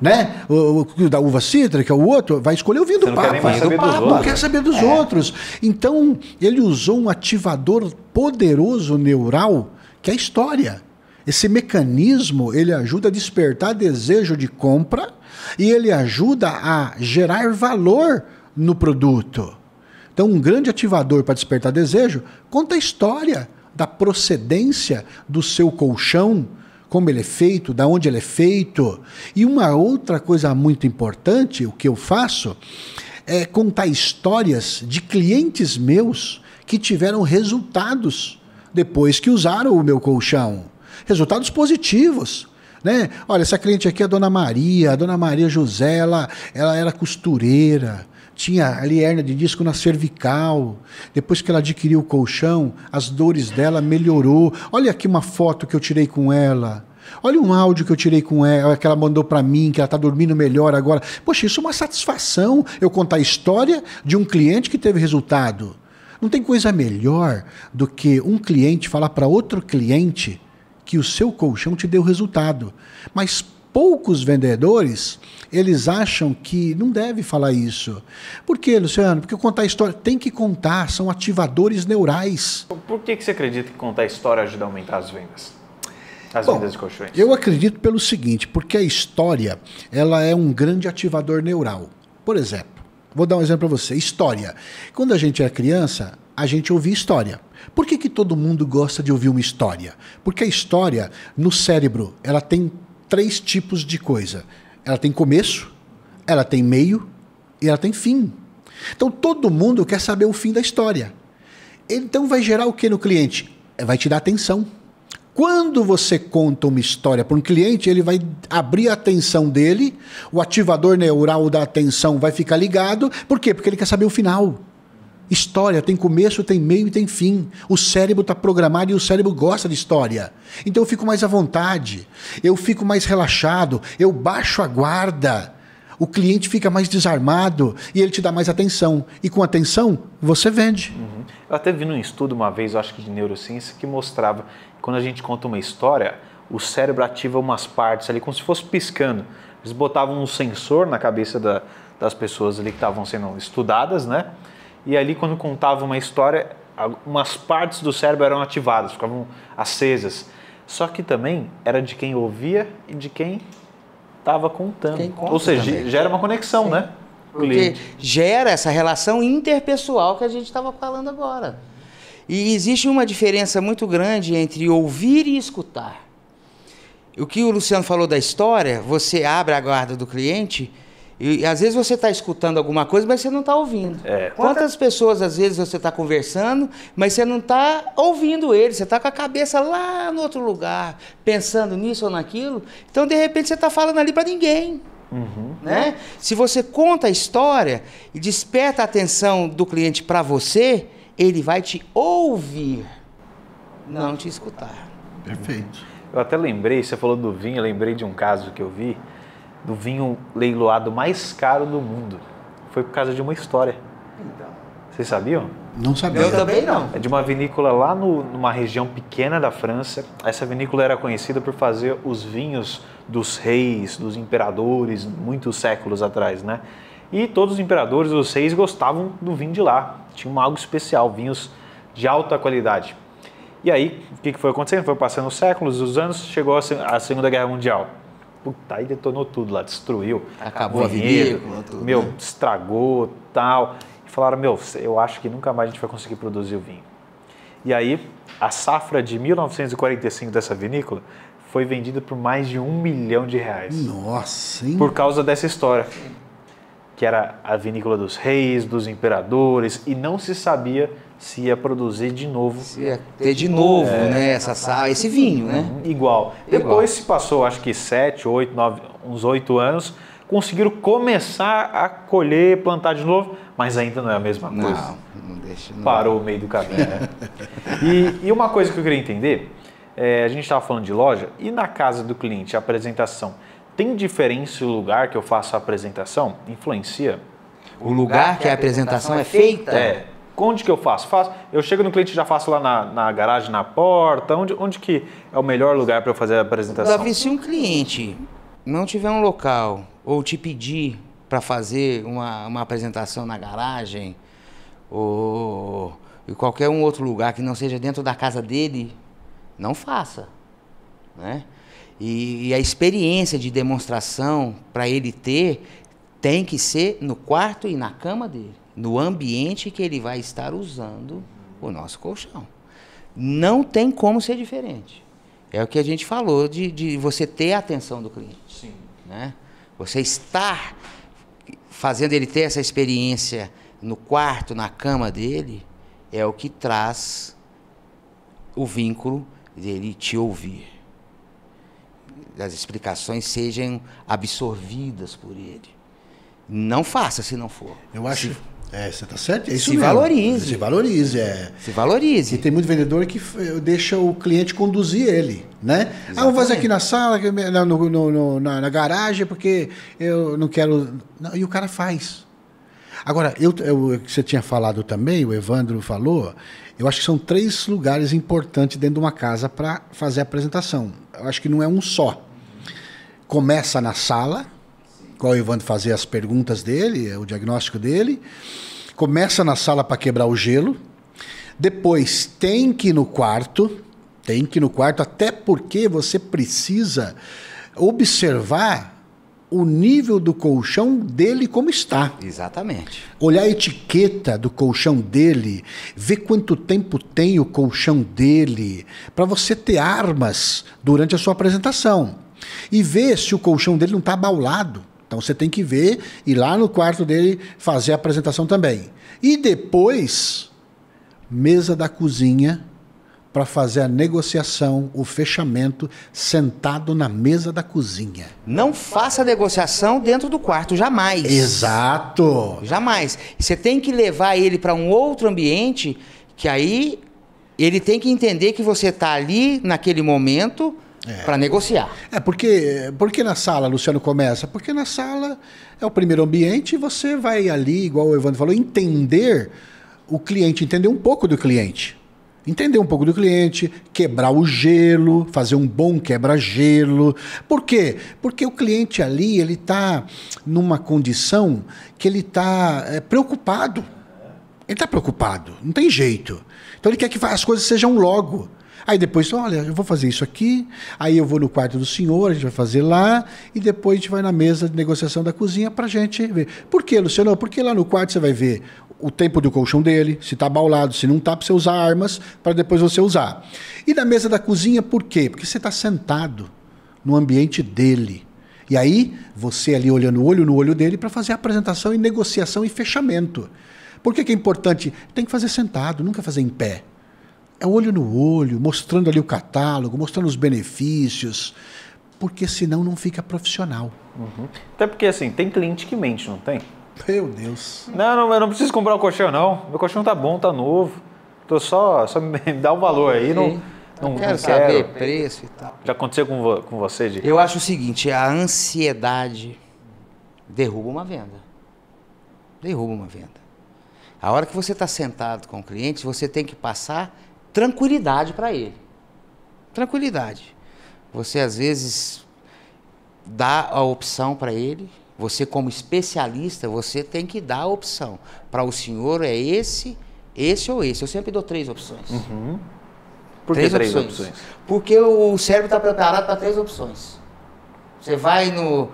né? O da uva cítrica, o outro vai escolher o vinho do Papa. Não quer saber dos outros. Então, ele usou um ativador poderoso neural, que é a história. Esse mecanismo, ele ajuda a despertar desejo de compra e ele ajuda a gerar valor no produto. Então, um grande ativador para despertar desejo conta a história da procedência do seu colchão, como ele é feito, da onde ele é feito. E uma outra coisa muito importante, o que eu faço, é contar histórias de clientes meus que tiveram resultados depois que usaram o meu colchão. Resultados positivos, né? Olha, essa cliente aqui é a Dona Maria José, ela era costureira, tinha ali hérnia de disco na cervical. Depois que ela adquiriu o colchão, as dores dela melhorou. Olha aqui uma foto que eu tirei com ela. Olha um áudio que eu tirei com ela, que ela mandou para mim, que ela está dormindo melhor agora. Poxa, isso é uma satisfação, eu contar a história de um cliente que teve resultado. Não tem coisa melhor do que um cliente falar para outro cliente que o seu colchão te deu resultado. Mas poucos vendedores, eles acham que não deve falar isso. Por quê, Luciano? Porque contar a história tem que contar, são ativadores neurais. Por que você acredita que contar a história ajuda a aumentar as vendas? Vendas de colchões? Eu acredito pelo seguinte, porque a história, ela é um grande ativador neural. Por exemplo, vou dar um exemplo para você. História. Quando a gente é criança, a gente ouvia história. Por que todo mundo gosta de ouvir uma história? Porque a história, no cérebro, ela tem 3 tipos de coisa. Ela tem começo, ela tem meio e ela tem fim. Então todo mundo quer saber o fim da história. Então vai gerar o que no cliente? Vai te dar atenção. Quando você conta uma história para um cliente, ele vai abrir a atenção dele, o ativador neural da atenção vai ficar ligado. Por quê? Porque ele quer saber o final. História tem começo, tem meio e tem fim. O cérebro está programado e o cérebro gosta de história. Então eu fico mais à vontade, eu fico mais relaxado, eu baixo a guarda. O cliente fica mais desarmado e ele te dá mais atenção. E com atenção, você vende. Eu até vi num estudo uma vez, eu acho que de neurociência, que mostrava que quando a gente conta uma história, o cérebro ativa umas partes ali, como se fosse piscando. Eles botavam um sensor na cabeça das pessoas ali que estavam sendo estudadas, né? E ali, quando contava uma história, algumas partes do cérebro eram ativadas, ficavam acesas. Só que também era de quem ouvia e de quem estava contando. Ou seja, também gera uma conexão, né? Porque gera essa relação interpessoal que a gente estava falando agora. E existe uma diferença muito grande entre ouvir e escutar. O que o Luciano falou da história, você abre a guarda do cliente e às vezes você está escutando alguma coisa, mas você não está ouvindo. Quantas pessoas às vezes você está conversando, mas você não está ouvindo ele, você está com a cabeça lá no outro lugar, pensando nisso ou naquilo, então de repente você está falando ali para ninguém. Né? Se você conta a história e desperta a atenção do cliente para você, ele vai te ouvir, não te escutar. Perfeito. Eu até lembrei, você falou do vinho, eu lembrei de um caso que eu vi, do vinho leiloado mais caro do mundo. Foi por causa de uma história. Então. Vocês sabiam? Não sabia. Eu também não. É de uma vinícola lá numa região pequena da França. Essa vinícola era conhecida por fazer os vinhos dos reis, dos imperadores, muitos séculos atrás, né? E todos os imperadores, os reis gostavam do vinho de lá. Tinha algo especial, vinhos de alta qualidade. E aí, o que foi acontecendo? Foi passando os séculos, os anos, chegou a Segunda Guerra Mundial. Puta, aí detonou tudo lá, destruiu. Acabou a vinícola, tudo. Meu, estragou, tal. E falaram, eu acho que nunca mais a gente vai conseguir produzir o vinho. E aí, a safra de 1945 dessa vinícola foi vendida por mais de R$1 milhão. Nossa, hein? Por causa dessa história. Que era a vinícola dos reis, dos imperadores, e não se sabia se ia produzir de novo. Se ia ter de novo, né, esse vinho, né? Igual. Depois se passou, acho que 7, 8, 9, uns 8 anos, conseguiram começar a colher, plantar de novo, mas ainda não é a mesma coisa. Não deixa. Não. Parou o meio do caminho, né? E uma coisa que eu queria entender, a gente estava falando de loja, e na casa do cliente, a apresentação, tem diferença o lugar que eu faço a apresentação? Influencia? O lugar que a apresentação é feita? Onde que eu faço? Eu chego no cliente e já faço lá na garagem, na porta? Onde que é o melhor lugar para eu fazer a apresentação? Davi, se um cliente não tiver um local ou te pedir para fazer uma apresentação na garagem ou em qualquer um outro lugar que não seja dentro da casa dele, não faça, né? E a experiência de demonstração para ele ter tem que ser no quarto e na cama dele, no ambiente que ele vai estar usando o nosso colchão. Não tem como ser diferente. É o que a gente falou de você ter a atenção do cliente. Sim. Né? Você estar fazendo ele ter essa experiência no quarto, na cama dele, é o que traz o vínculo dele te ouvir. As explicações sejam absorvidas por ele. Não faça se não for. Eu acho... você está certo? É isso se mesmo. Valorize. Se valorize, Se valorize. E tem muito vendedor que deixa o cliente conduzir ele, né? Exatamente. Vamos fazer aqui na sala, na garagem, porque eu não quero... Não, e o cara faz. Agora, que você tinha falado também, o Evandro falou, eu acho que são 3 lugares importantes dentro de uma casa para fazer a apresentação. Eu acho que não é um só. Começa na sala, qual o Evandro fazia as perguntas dele, o diagnóstico dele. Começa na sala para quebrar o gelo. Depois tem que ir no quarto, até porque você precisa observar o nível do colchão dele como está. Exatamente. Olhar a etiqueta do colchão dele, ver quanto tempo tem o colchão dele, para você ter armas durante a sua apresentação. E ver se o colchão dele não está abaulado. Então você tem que ver, ir lá no quarto dele, fazer a apresentação também. E depois, mesa da cozinha, para fazer a negociação, o fechamento, sentado na mesa da cozinha. Não faça negociação dentro do quarto, jamais. Exato. Jamais. Você tem que levar ele para um outro ambiente, que aí ele tem que entender que você está ali, naquele momento, para negociar. Porque na sala, Luciano, começa? Porque na sala é o primeiro ambiente e você vai ali, igual o Evandro falou, entender o cliente, entender um pouco do cliente. Entender um pouco do cliente, quebrar o gelo, fazer um bom quebra-gelo. Por quê? Porque o cliente ali, ele está numa condição que ele está preocupado. Ele está preocupado, não tem jeito. Então ele quer que as coisas sejam logo. Aí depois, olha, eu vou fazer isso aqui, aí eu vou no quarto do senhor, a gente vai fazer lá, e depois a gente vai na mesa de negociação da cozinha para a gente ver. Por quê, Luciano? Porque lá no quarto você vai ver o tempo do colchão dele, se está abaulado, se não está, para você usar armas, para depois você usar. E na mesa da cozinha, por quê? Porque você está sentado no ambiente dele. E aí, você ali olhando o olho no olho dele para fazer a apresentação e negociação e fechamento. Por que é importante? Tem que fazer sentado, nunca fazer em pé. É olho no olho, mostrando ali o catálogo, mostrando os benefícios, porque senão não fica profissional. Uhum. Até porque, assim, tem cliente que mente, não tem? Meu Deus. Não, eu não preciso comprar um colchão, não. Meu colchão tá bom, tá novo. Tô só me dá um valor aí, não quero saber preço e tal. Já aconteceu com você, Di? Eu acho o seguinte, a ansiedade derruba uma venda. Derruba uma venda. A hora que você está sentado com o cliente, você tem que passar tranquilidade para ele. Tranquilidade. Você, às vezes, dá a opção para ele. Você, como especialista, você tem que dar a opção. Para o senhor é esse ou esse. Eu sempre dou 3 opções. Uhum. Por que 3 opções? Porque o cérebro está preparado para 3 opções. Você vai no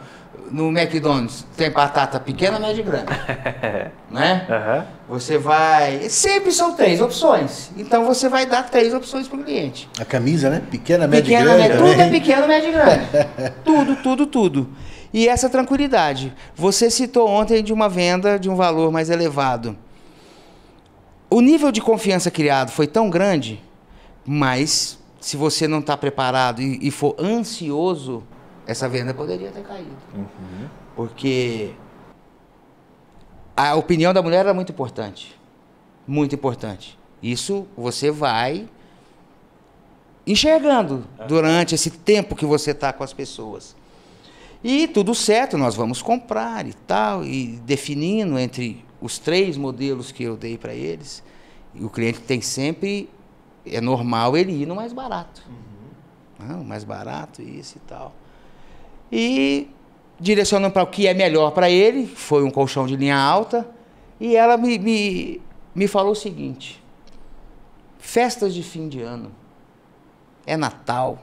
McDonald's, tem batata pequena, média e grande. Né? Uhum. Você vai... Sempre são 3 opções. Então você vai dar 3 opções para o cliente. A camisa, né? Pequena, média e grande. Tudo é pequeno, médio e grande. Tudo. E essa tranquilidade. Você citou ontem de uma venda de um valor mais elevado. O nível de confiança criado foi tão grande, mas se você não está preparado e for ansioso, essa venda poderia ter caído. Uhum. Porque a opinião da mulher era muito importante. Muito importante. Isso você vai enxergando durante esse tempo que você está com as pessoas. E tudo certo, nós vamos comprar e tal, e definindo entre os 3 modelos que eu dei para eles, e o cliente tem sempre, é normal ele ir no mais barato. Uhum. Não, mais barato, isso e tal. E direcionando para o que é melhor para ele, foi um colchão de linha alta, e ela me falou o seguinte: festas de fim de ano, é Natal,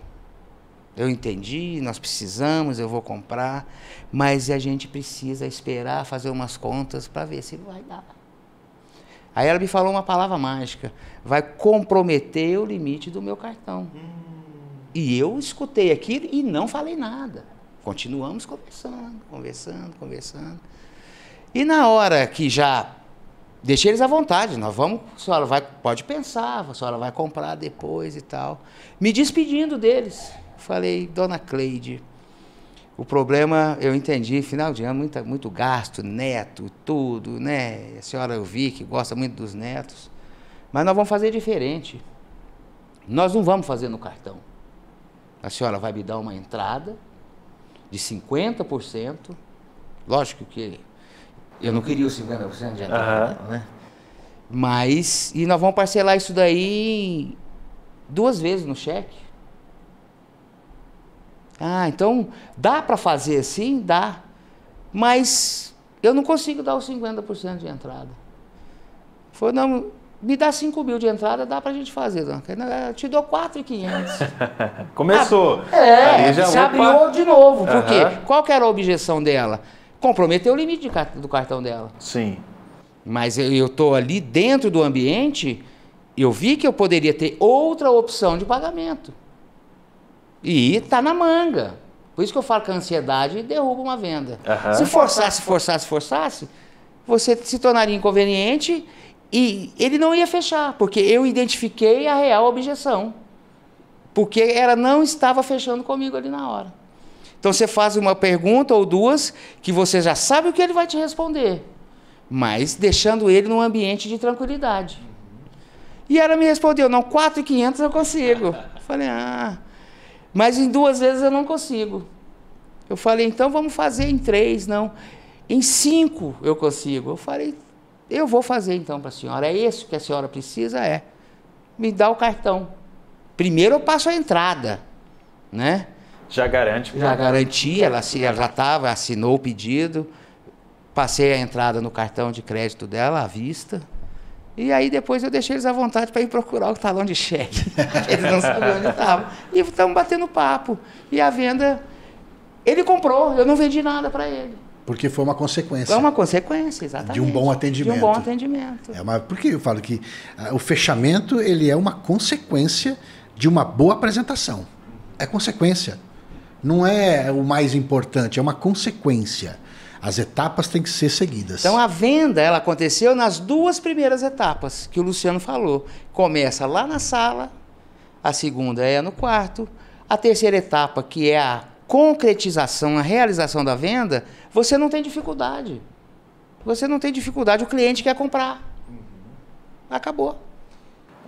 eu entendi, nós precisamos, eu vou comprar, mas a gente precisa esperar, fazer umas contas para ver se vai dar. Aí ela me falou uma palavra mágica: vai comprometer o limite do meu cartão. E eu escutei aquilo e não falei nada. Continuamos conversando. E na hora que já deixei eles à vontade, nós vamos, a senhora pode pensar, a senhora vai comprar depois e tal. Me despedindo deles. Falei: dona Cleide, o problema, eu entendi, final de ano, muito gasto, neto, tudo, né? A senhora, eu vi que gosta muito dos netos, mas nós vamos fazer diferente. Nós não vamos fazer no cartão. A senhora vai me dar uma entrada de 50%, lógico que eu não queria os 50% de entrada, né? Mas, e nós vamos parcelar isso daí 2 vezes no cheque. Ah, então dá para fazer assim? Dá. Mas eu não consigo dar os 50% de entrada. Foi, não, me dá 5 mil de entrada, dá para a gente fazer, dona. Eu te dou 4.500. Começou. Se abriu de novo. Por quê? Qual que era a objeção dela? Comprometer o limite do cartão dela. Sim. Mas eu estou ali dentro do ambiente, eu vi que eu poderia ter outra opção de pagamento. E está na manga. Por isso que eu falo que a ansiedade derruba uma venda. Se forçasse, você se tornaria inconveniente e ele não ia fechar, porque eu identifiquei a real objeção. Porque ela não estava fechando comigo ali na hora. Então você faz uma pergunta ou 2 que você já sabe o que ele vai te responder, mas deixando ele num ambiente de tranquilidade. E ela me respondeu: não, 4.500 eu consigo. Falei: mas em 2 vezes eu não consigo. Eu falei: então vamos fazer em 3, não. Em 5 eu consigo. Eu falei: eu vou fazer então para a senhora. É isso que a senhora precisa? É. Me dá o cartão. Primeiro eu passo a entrada, né? Já garante. Já garanti, ela já estava, assinou o pedido. Passei a entrada no cartão de crédito dela, à vista. E aí depois eu deixei eles à vontade para ir procurar o talão de cheque. Eles não sabiam onde estava. E estamos batendo papo. E a venda, ele comprou, eu não vendi nada para ele. Porque foi uma consequência. É uma consequência, exatamente. De um bom atendimento. De um bom atendimento. Porque eu falo que o fechamento ele é uma consequência de uma boa apresentação. É consequência. Não é o mais importante, é uma consequência. As etapas têm que ser seguidas. Então a venda ela aconteceu nas 2 primeiras etapas que o Luciano falou. Começa lá na sala, a segunda é no quarto, a terceira etapa, que é a concretização, a realização da venda, você não tem dificuldade. Você não tem dificuldade, o cliente quer comprar. Acabou.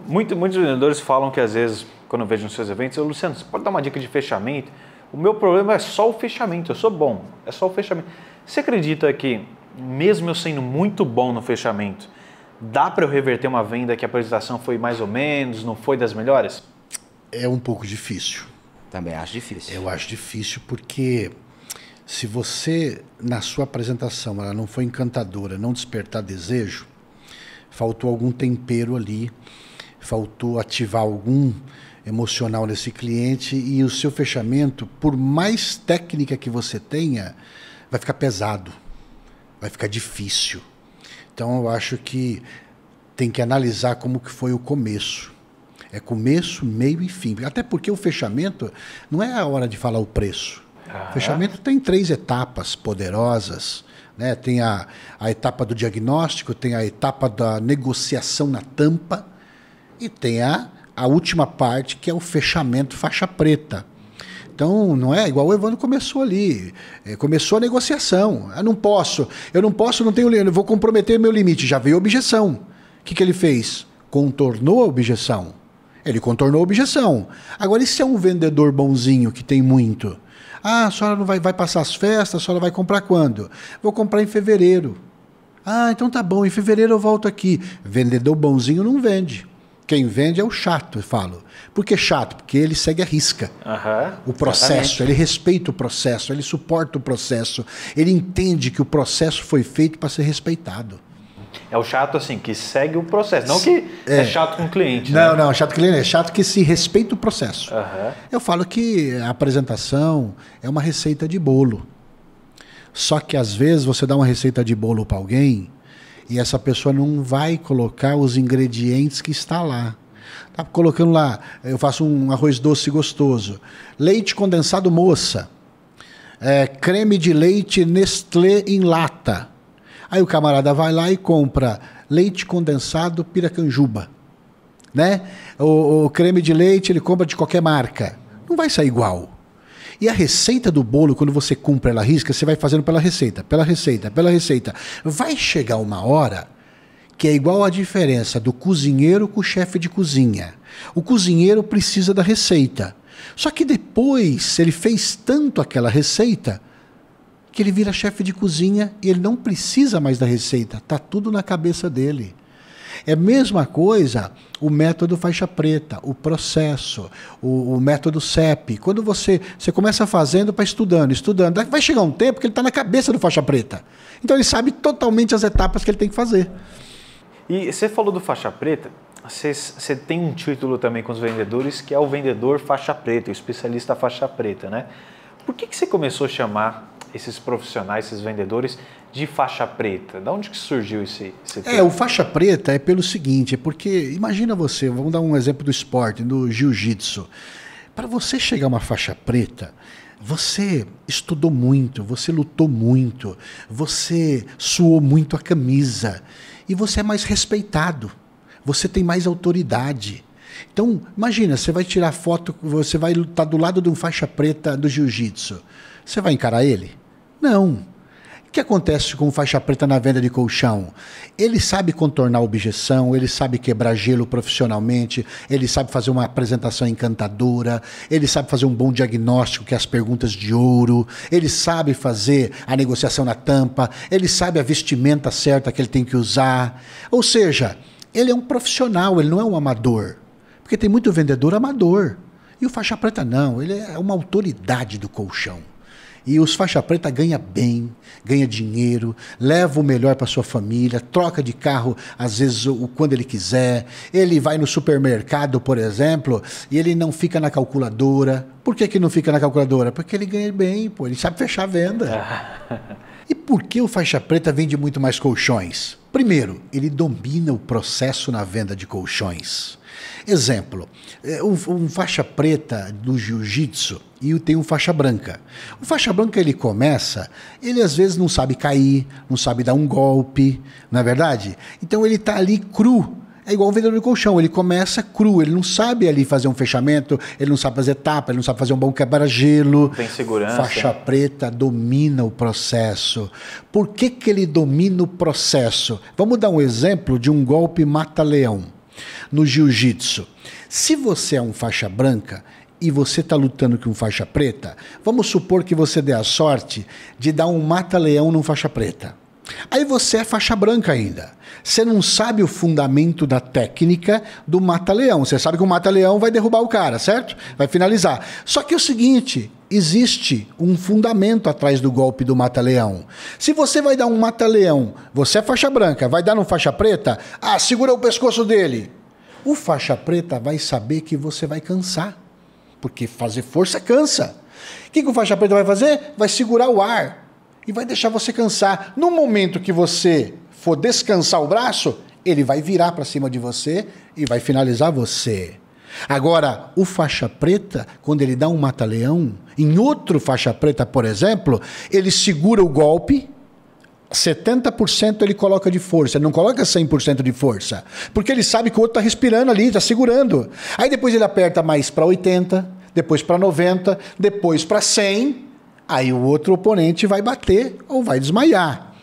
Muitos vendedores falam que às vezes, quando eu vejo nos seus eventos, Luciano, você pode dar uma dica de fechamento? O meu problema é só o fechamento, eu sou bom, é só o fechamento. Você acredita que, mesmo eu sendo muito bom no fechamento, dá para eu reverter uma venda que a apresentação foi mais ou menos, não foi das melhores? É um pouco difícil. Também acho difícil. Eu acho difícil porque se você, na sua apresentação, ela não foi encantadora, não despertar desejo, faltou algum tempero ali, faltou ativar algum emocional nesse cliente e o seu fechamento, por mais técnica que você tenha, vai ficar pesado, vai ficar difícil. Então eu acho que tem que analisar como que foi o começo. É começo, meio e fim. Até porque o fechamento não é a hora de falar o preço. O fechamento tem 3 etapas poderosas, né? Tem a etapa do diagnóstico, tem a etapa da negociação na tampa e tem a última parte, que é o fechamento faixa preta. Então, não é igual o Evandro começou ali. Começou a negociação. Eu não posso, não tenho, eu vou comprometer meu limite. Já veio a objeção. O que ele fez? Contornou a objeção. Ele contornou a objeção. Agora, e se é um vendedor bonzinho que tem muito? Ah, a senhora não vai passar as festas, a senhora vai comprar quando? Vou comprar em fevereiro. Ah, então tá bom, em fevereiro eu volto aqui. Vendedor bonzinho não vende. Quem vende é o chato, eu falo. Por que chato? Porque ele segue a risca. O processo, exatamente. Ele respeita o processo, ele suporta o processo, ele entende que o processo foi feito para ser respeitado. É o chato assim, que segue o processo, não que é chato com o cliente. Não, chato com o cliente, é chato que se respeita o processo. Eu falo que a apresentação é uma receita de bolo. Só que às vezes você dá uma receita de bolo para alguém e essa pessoa não vai colocar os ingredientes que está lá. Tá colocando lá, eu faço um arroz doce gostoso, leite condensado moça, creme de leite Nestlé em lata. Aí o camarada vai lá e compra leite condensado Piracanjuba, né? O creme de leite ele compra de qualquer marca. Não vai sair igual. E a receita do bolo, quando você cumpre ela risca, você vai fazendo pela receita, pela receita, pela receita. Vai chegar uma hora que é igual a diferença do cozinheiro com o chefe de cozinha. O cozinheiro precisa da receita. Só que depois ele fez tanto aquela receita que ele vira chefe de cozinha e ele não precisa mais da receita. Está tudo na cabeça dele. É a mesma coisa o método faixa preta, o processo, o método CEP. Quando você começa fazendo para estudando, vai chegar um tempo que ele está na cabeça do faixa preta. Então ele sabe totalmente as etapas que ele tem que fazer. E você falou do faixa preta, você tem um título também com os vendedores, que é o vendedor faixa preta, o especialista faixa preta, né? Por que você começou a chamar esses profissionais, esses vendedores, de faixa preta? Da onde que surgiu esse termo? O faixa preta é pelo seguinte, é porque, imagina você, vamos dar um exemplo do esporte, do jiu-jitsu. Para você chegar a uma faixa preta, você estudou muito, você lutou muito, você suou muito a camisa e você é mais respeitado, você tem mais autoridade. Então, imagina, você vai tirar foto, você vai estar do lado de um faixa preta do jiu-jitsu. Você vai encarar ele? Não. O que acontece com o faixa preta na venda de colchão? Ele sabe contornar a objeção, ele sabe quebrar gelo profissionalmente, ele sabe fazer uma apresentação encantadora, ele sabe fazer um bom diagnóstico, que é as perguntas de ouro, ele sabe fazer a negociação na tampa, ele sabe a vestimenta certa que ele tem que usar. Ou seja, ele é um profissional, ele não é um amador. Porque tem muito vendedor amador. E o faixa preta não, ele é uma autoridade do colchão. E os faixa preta ganha bem, ganha dinheiro, leva o melhor para sua família, troca de carro às vezes quando ele quiser. Ele vai no supermercado, por exemplo, e ele não fica na calculadora. Por que não fica na calculadora? Porque ele ganha bem, pô, ele sabe fechar a venda. E por que o faixa preta vende muito mais colchões? Primeiro, ele domina o processo na venda de colchões. Exemplo, um faixa preta do jiu-jitsu e tem um faixa branca. O faixa branca ele começa, ele às vezes não sabe cair, não sabe dar um golpe, não é verdade? Então ele está ali cru. É igual um vendedor de colchão, ele começa cru, ele não sabe ali fazer um fechamento, ele não sabe fazer tapa, ele não sabe fazer um bom quebra-gelo. Tem segurança. Faixa preta domina o processo. Por que ele domina o processo? Vamos dar um exemplo de um golpe mata-leão no jiu-jitsu. Se você é um faixa branca e você está lutando com um faixa preta, vamos supor que você dê a sorte de dar um mata-leão num faixa preta. Aí você é faixa branca ainda. Você não sabe o fundamento da técnica do mata-leão. Você sabe que o mata-leão vai derrubar o cara, certo? Vai finalizar. Só que é o seguinte, existe um fundamento atrás do golpe do mata-leão. Se você vai dar um mata-leão, você é faixa branca, vai dar no faixa preta, segura o pescoço dele. O faixa preta vai saber que você vai cansar. Porque fazer força cansa. O que o faixa preta vai fazer? Vai segurar o ar. E vai deixar você cansar. No momento que você for descansar o braço, ele vai virar para cima de você e vai finalizar você. Agora, o faixa preta, quando ele dá um mata-leão, em outro faixa preta, por exemplo, ele segura o golpe, 70% ele coloca de força, ele não coloca 100% de força, porque ele sabe que o outro está respirando ali, está segurando. Aí depois ele aperta mais para 80, depois para 90, depois para 100, aí o outro oponente vai bater ou vai desmaiar.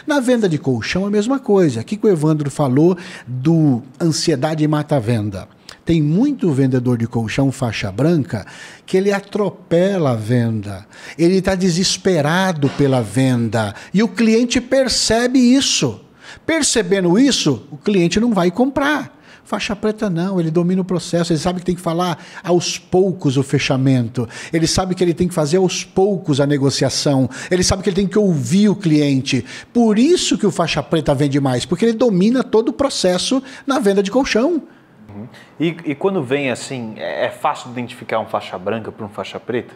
Na venda de colchão a mesma coisa. Aqui que o Evandro falou do ansiedade mata a venda. Tem muito vendedor de colchão faixa branca que ele atropela a venda. Ele está desesperado pela venda. E o cliente percebe isso. Percebendo isso, o cliente não vai comprar. Faixa preta não, ele domina o processo, ele sabe que tem que falar aos poucos o fechamento, ele sabe que ele tem que fazer aos poucos a negociação, ele sabe que ele tem que ouvir o cliente. Por isso que o faixa preta vende mais, porque ele domina todo o processo na venda de colchão. E quando vem assim, é fácil identificar um faixa branca para um faixa preta?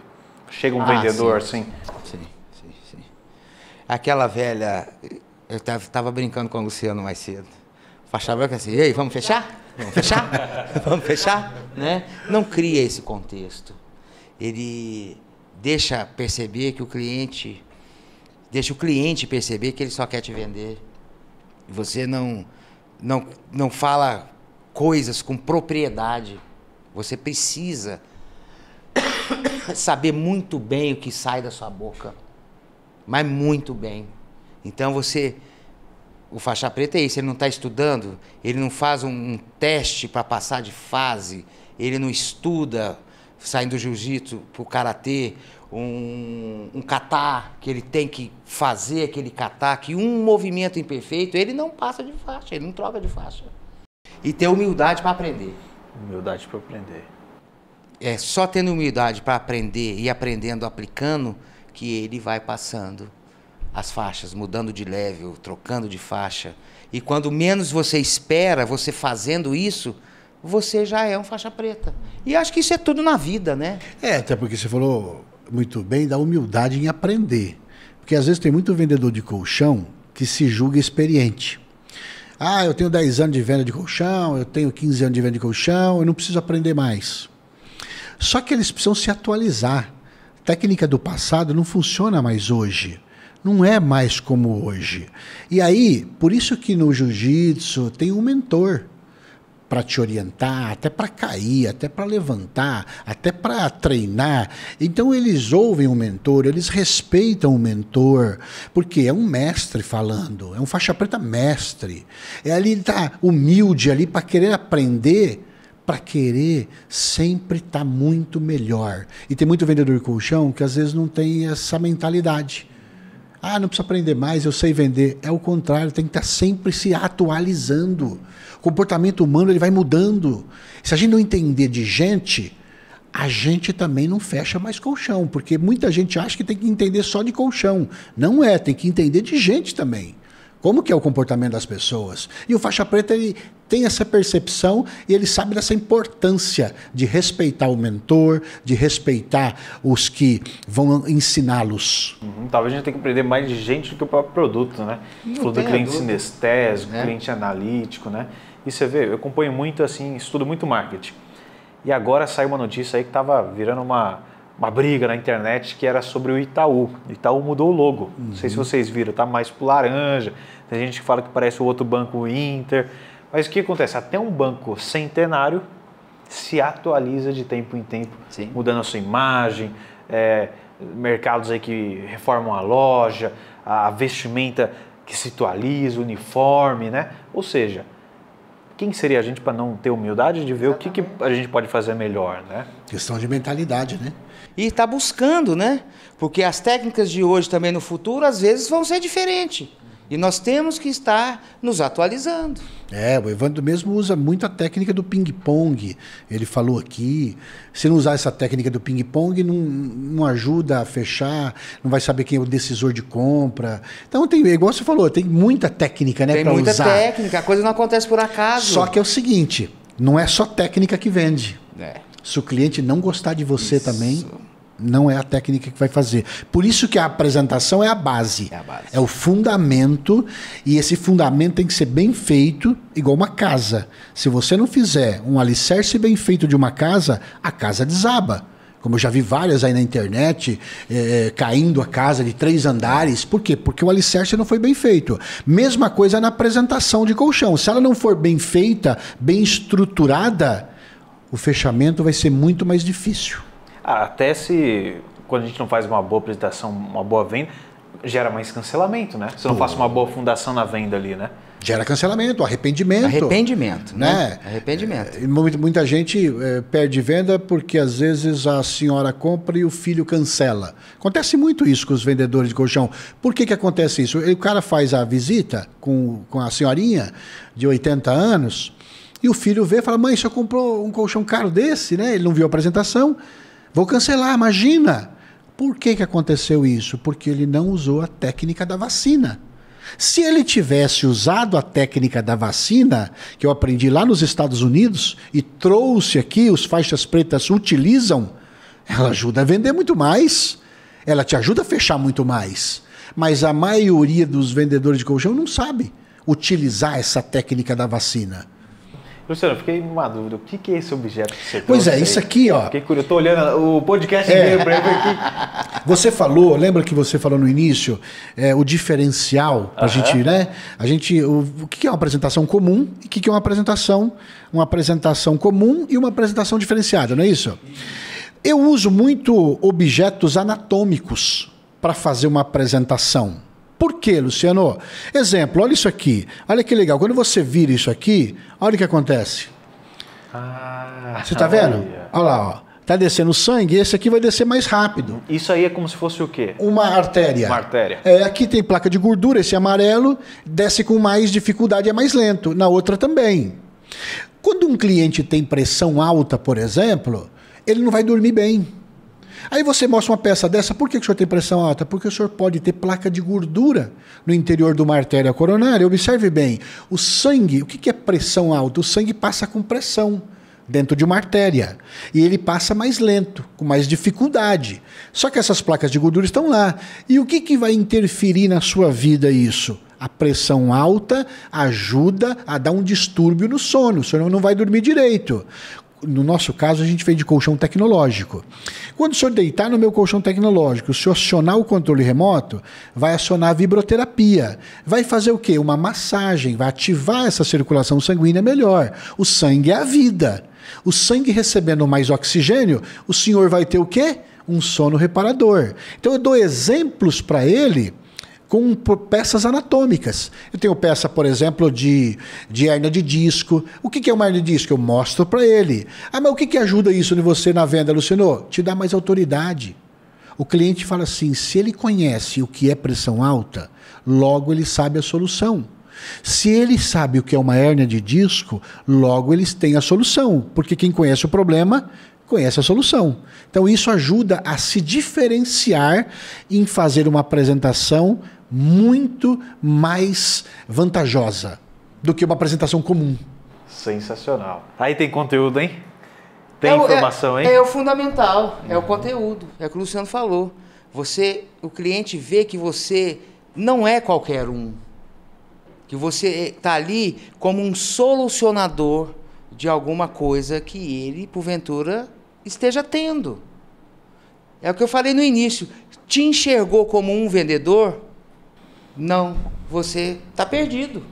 Chega um vendedor sim. assim? Sim. Aquela velha, eu estava brincando com o Luciano mais cedo. Faixa branca assim, ei, vamos fechar? Vamos fechar? Vamos fechar? Né? Não cria esse contexto. Ele deixa perceber que o cliente... Deixa o cliente perceber que ele só quer te vender. Você não fala coisas com propriedade. Você precisa saber muito bem o que sai da sua boca. Mas muito bem. Então você... O faixa preta é isso, ele não está estudando, ele não faz um teste para passar de fase, ele não estuda, saindo do jiu-jitsu para o karatê, um kata, que ele tem que fazer aquele kata, que um movimento imperfeito, ele não passa de faixa, ele não troca de faixa. E ter humildade para aprender. Humildade para aprender. É só tendo humildade para aprender e aprendendo, aplicando, que ele vai passando as faixas, mudando de level, trocando de faixa. E quando menos você espera, você fazendo isso, você já é um faixa preta. E acho que isso é tudo na vida, né? Até porque você falou muito bem da humildade em aprender. Porque às vezes tem muito vendedor de colchão que se julga experiente. Eu tenho 10 anos de venda de colchão, eu tenho 15 anos de venda de colchão, eu não preciso aprender mais. Só que eles precisam se atualizar. A técnica do passado não funciona mais hoje. Não é mais como hoje. E aí, por isso que no jiu-jitsu tem um mentor para te orientar, até para cair, até para levantar, até para treinar. Então eles ouvem o mentor, eles respeitam o mentor, porque é um mestre falando, é um faixa preta mestre. Ele está humilde ali para querer aprender, para querer sempre estar muito melhor. E tem muito vendedor de colchão que às vezes não tem essa mentalidade. Não preciso aprender mais, eu sei vender. É o contrário, tem que estar sempre se atualizando. O comportamento humano ele vai mudando. Se a gente não entender de gente, a gente também não fecha mais colchão, porque muita gente acha que tem que entender só de colchão. Não é, tem que entender de gente também. Como que é o comportamento das pessoas. E o faixa preta, ele tem essa percepção e ele sabe dessa importância de respeitar o mentor, de respeitar os que vão ensiná-los. Talvez a gente tenha que aprender mais de gente do que o próprio produto, né? Você falou do cliente sinestésico, cliente analítico, né? E você vê, eu acompanho muito, assim, estudo muito marketing. E agora saiu uma notícia aí que estava virando uma briga na internet que era sobre o Itaú. O Itaú mudou o logo. Não sei se vocês viram, tá mais pro laranja. Tem gente que fala que parece o outro banco, o Inter. Mas o que acontece? Até um banco centenário se atualiza de tempo em tempo, mudando a sua imagem, mercados aí que reformam a loja, a vestimenta que se atualiza, o uniforme, né? Ou seja, quem seria a gente para não ter humildade de ver o que a gente pode fazer melhor, né? Questão de mentalidade, né? E está buscando, né? Porque as técnicas de hoje também no futuro, às vezes, vão ser diferentes. E nós temos que estar nos atualizando. O Evandro mesmo usa muito a técnica do ping-pong. Ele falou aqui, se não usar essa técnica do ping-pong, não ajuda a fechar, não vai saber quem é o decisor de compra. Então, igual você falou, tem muita técnica, né, para usar. Tem muita técnica, a coisa não acontece por acaso. Só que é o seguinte, não é só técnica que vende. Se o cliente não gostar de você também, não é a técnica que vai fazer. Por isso que a apresentação é a base. É o fundamento, e esse fundamento tem que ser bem feito, igual uma casa. Se você não fizer um alicerce bem feito de uma casa, a casa desaba. Como eu já vi várias aí na internet, caindo a casa de 3 andares. Por quê? Porque o alicerce não foi bem feito. Mesma coisa na apresentação de colchão. Se ela não for bem feita, bem estruturada, o fechamento vai ser muito mais difícil. Até quando a gente não faz uma boa apresentação, uma boa venda, gera mais cancelamento, né? Se não faça uma boa fundação na venda ali, né? Gera cancelamento, arrependimento. Arrependimento, né? Arrependimento. Muita gente perde venda porque às vezes a senhora compra e o filho cancela. Acontece muito isso com os vendedores de colchão. Por que acontece isso? O cara faz a visita com a senhorinha de 80 anos e o filho vê e fala, mãe, você comprou um colchão caro desse, né? Ele não viu a apresentação. Vou cancelar, imagina. Por que aconteceu isso? Porque ele não usou a técnica da vacina. Se ele tivesse usado a técnica da vacina, que eu aprendi lá nos Estados Unidos, e trouxe aqui, os faixas pretas utilizam, ela ajuda a vender muito mais. Ela te ajuda a fechar muito mais. Mas a maioria dos vendedores de colchão não sabe utilizar essa técnica da vacina. Luciano, eu fiquei numa dúvida. O que é esse objeto que você trouxe? Pois é, isso aqui, ó. Fiquei curioso. Eu tô olhando o podcast inteiro para ele aqui. Você falou, lembra que você falou no início, o diferencial pra gente, né? O que é uma apresentação comum e o que é uma apresentação comum e uma apresentação diferenciada, não é isso? Eu uso muito objetos anatômicos para fazer uma apresentação. Por quê, Luciano? Exemplo, olha isso aqui. Olha que legal. Quando você vira isso aqui, olha o que acontece. Você tá vendo? Olha lá, ó. Tá descendo sangue, esse aqui vai descer mais rápido. Isso aí é como se fosse o quê? Uma artéria. Uma artéria. Aqui tem placa de gordura, esse amarelo desce com mais dificuldade, é mais lento. Na outra também. Quando um cliente tem pressão alta, por exemplo, ele não vai dormir bem. Aí você mostra uma peça dessa, por que o senhor tem pressão alta? Porque o senhor pode ter placa de gordura no interior de uma artéria coronária. Observe bem, o sangue, o que é pressão alta? O sangue passa com pressão dentro de uma artéria. E ele passa mais lento, com mais dificuldade. Só que essas placas de gordura estão lá. E o que vai interferir na sua vida isso? A pressão alta ajuda a dar um distúrbio no sono. O senhor não vai dormir direito. No nosso caso, a gente vem de colchão tecnológico. Quando o senhor deitar no meu colchão tecnológico, o senhor acionar o controle remoto, vai acionar a vibroterapia. Vai fazer o quê? Uma massagem, vai ativar essa circulação sanguínea melhor. O sangue é a vida. O sangue recebendo mais oxigênio, o senhor vai ter o quê? Um sono reparador. Então eu dou exemplos para ele com peças anatômicas. Eu tenho peça, por exemplo, de hérnia de disco. O que é uma hérnia de disco? Eu mostro para ele. Mas o que ajuda isso de você na venda, Luciano? Te dá mais autoridade. O cliente fala assim, se ele conhece o que é pressão alta, logo ele sabe a solução. Se ele sabe o que é uma hérnia de disco, logo eles têm a solução. Porque quem conhece o problema, conhece a solução. Então isso ajuda a se diferenciar em fazer uma apresentação muito mais vantajosa do que uma apresentação comum. Sensacional. Aí tem conteúdo, hein? Tem informação, hein? É o fundamental, é o conteúdo. É o que o Luciano falou. O cliente vê que você não é qualquer um. Que você está ali como um solucionador de alguma coisa que ele, porventura, esteja tendo. É o que eu falei no início. Te enxergou como um vendedor? Não. Você está perdido.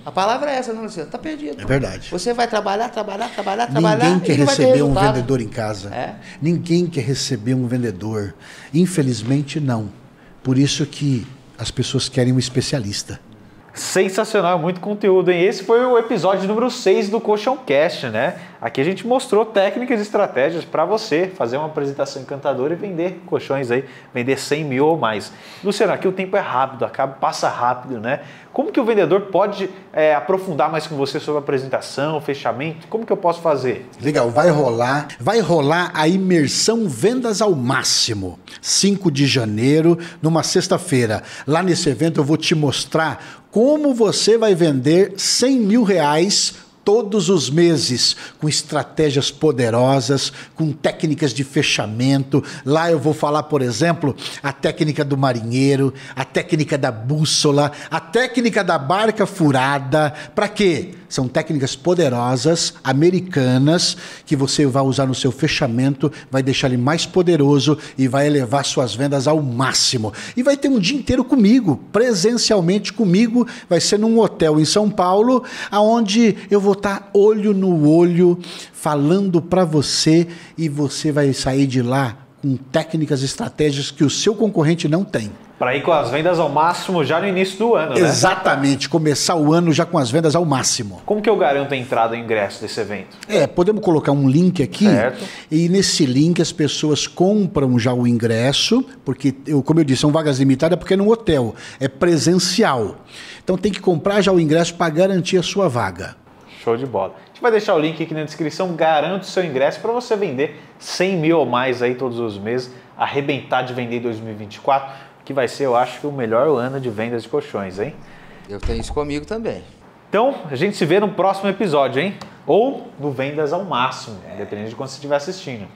A palavra é essa, não, Luciano? Está perdido. É verdade. Você vai trabalhar. Ninguém quer receber um vendedor em casa. É? Ninguém quer receber um vendedor. Infelizmente, não. Por isso que as pessoas querem um especialista. Sensacional, muito conteúdo, hein? Esse foi o episódio número 6 do Colchãocast, né? Aqui a gente mostrou técnicas e estratégias para você fazer uma apresentação encantadora e vender colchões aí, vender 100 mil ou mais. Luciano, aqui o tempo é rápido, passa rápido, né? Como que o vendedor pode aprofundar mais com você sobre a apresentação, fechamento? Como que eu posso fazer? Legal, vai rolar a imersão Vendas ao Máximo, 5 de janeiro, numa sexta-feira. Lá nesse evento eu vou te mostrar como você vai vender 100 mil reais todos os meses, com estratégias poderosas, com técnicas de fechamento. Lá eu vou falar, por exemplo, a técnica do marinheiro, a técnica da bússola, a técnica da barca furada. Para quê? São técnicas poderosas, americanas, que você vai usar no seu fechamento, vai deixar ele mais poderoso e vai elevar suas vendas ao máximo. E vai ter um dia inteiro comigo, presencialmente comigo, vai ser num hotel em São Paulo, onde eu vou estar olho no olho, falando para você, e você vai sair de lá com técnicas e estratégias que o seu concorrente não tem. Para ir com as vendas ao máximo já no início do ano, né? Exatamente, começar o ano já com as vendas ao máximo. Como que eu garanto a entrada e ingresso desse evento? Podemos colocar um link aqui, certo. E nesse link as pessoas compram já o ingresso, porque, como eu disse, são vagas limitadas porque é no hotel, é presencial. Então tem que comprar já o ingresso para garantir a sua vaga. Show de bola. A gente vai deixar o link aqui na descrição, garante o seu ingresso para você vender 100 mil ou mais aí todos os meses, arrebentar de vender em 2024, que vai ser, eu acho, o melhor ano de vendas de colchões, hein? Eu tenho isso comigo também. Então, a gente se vê no próximo episódio, hein? Ou no Vendas ao Máximo, dependendo de quando você estiver assistindo.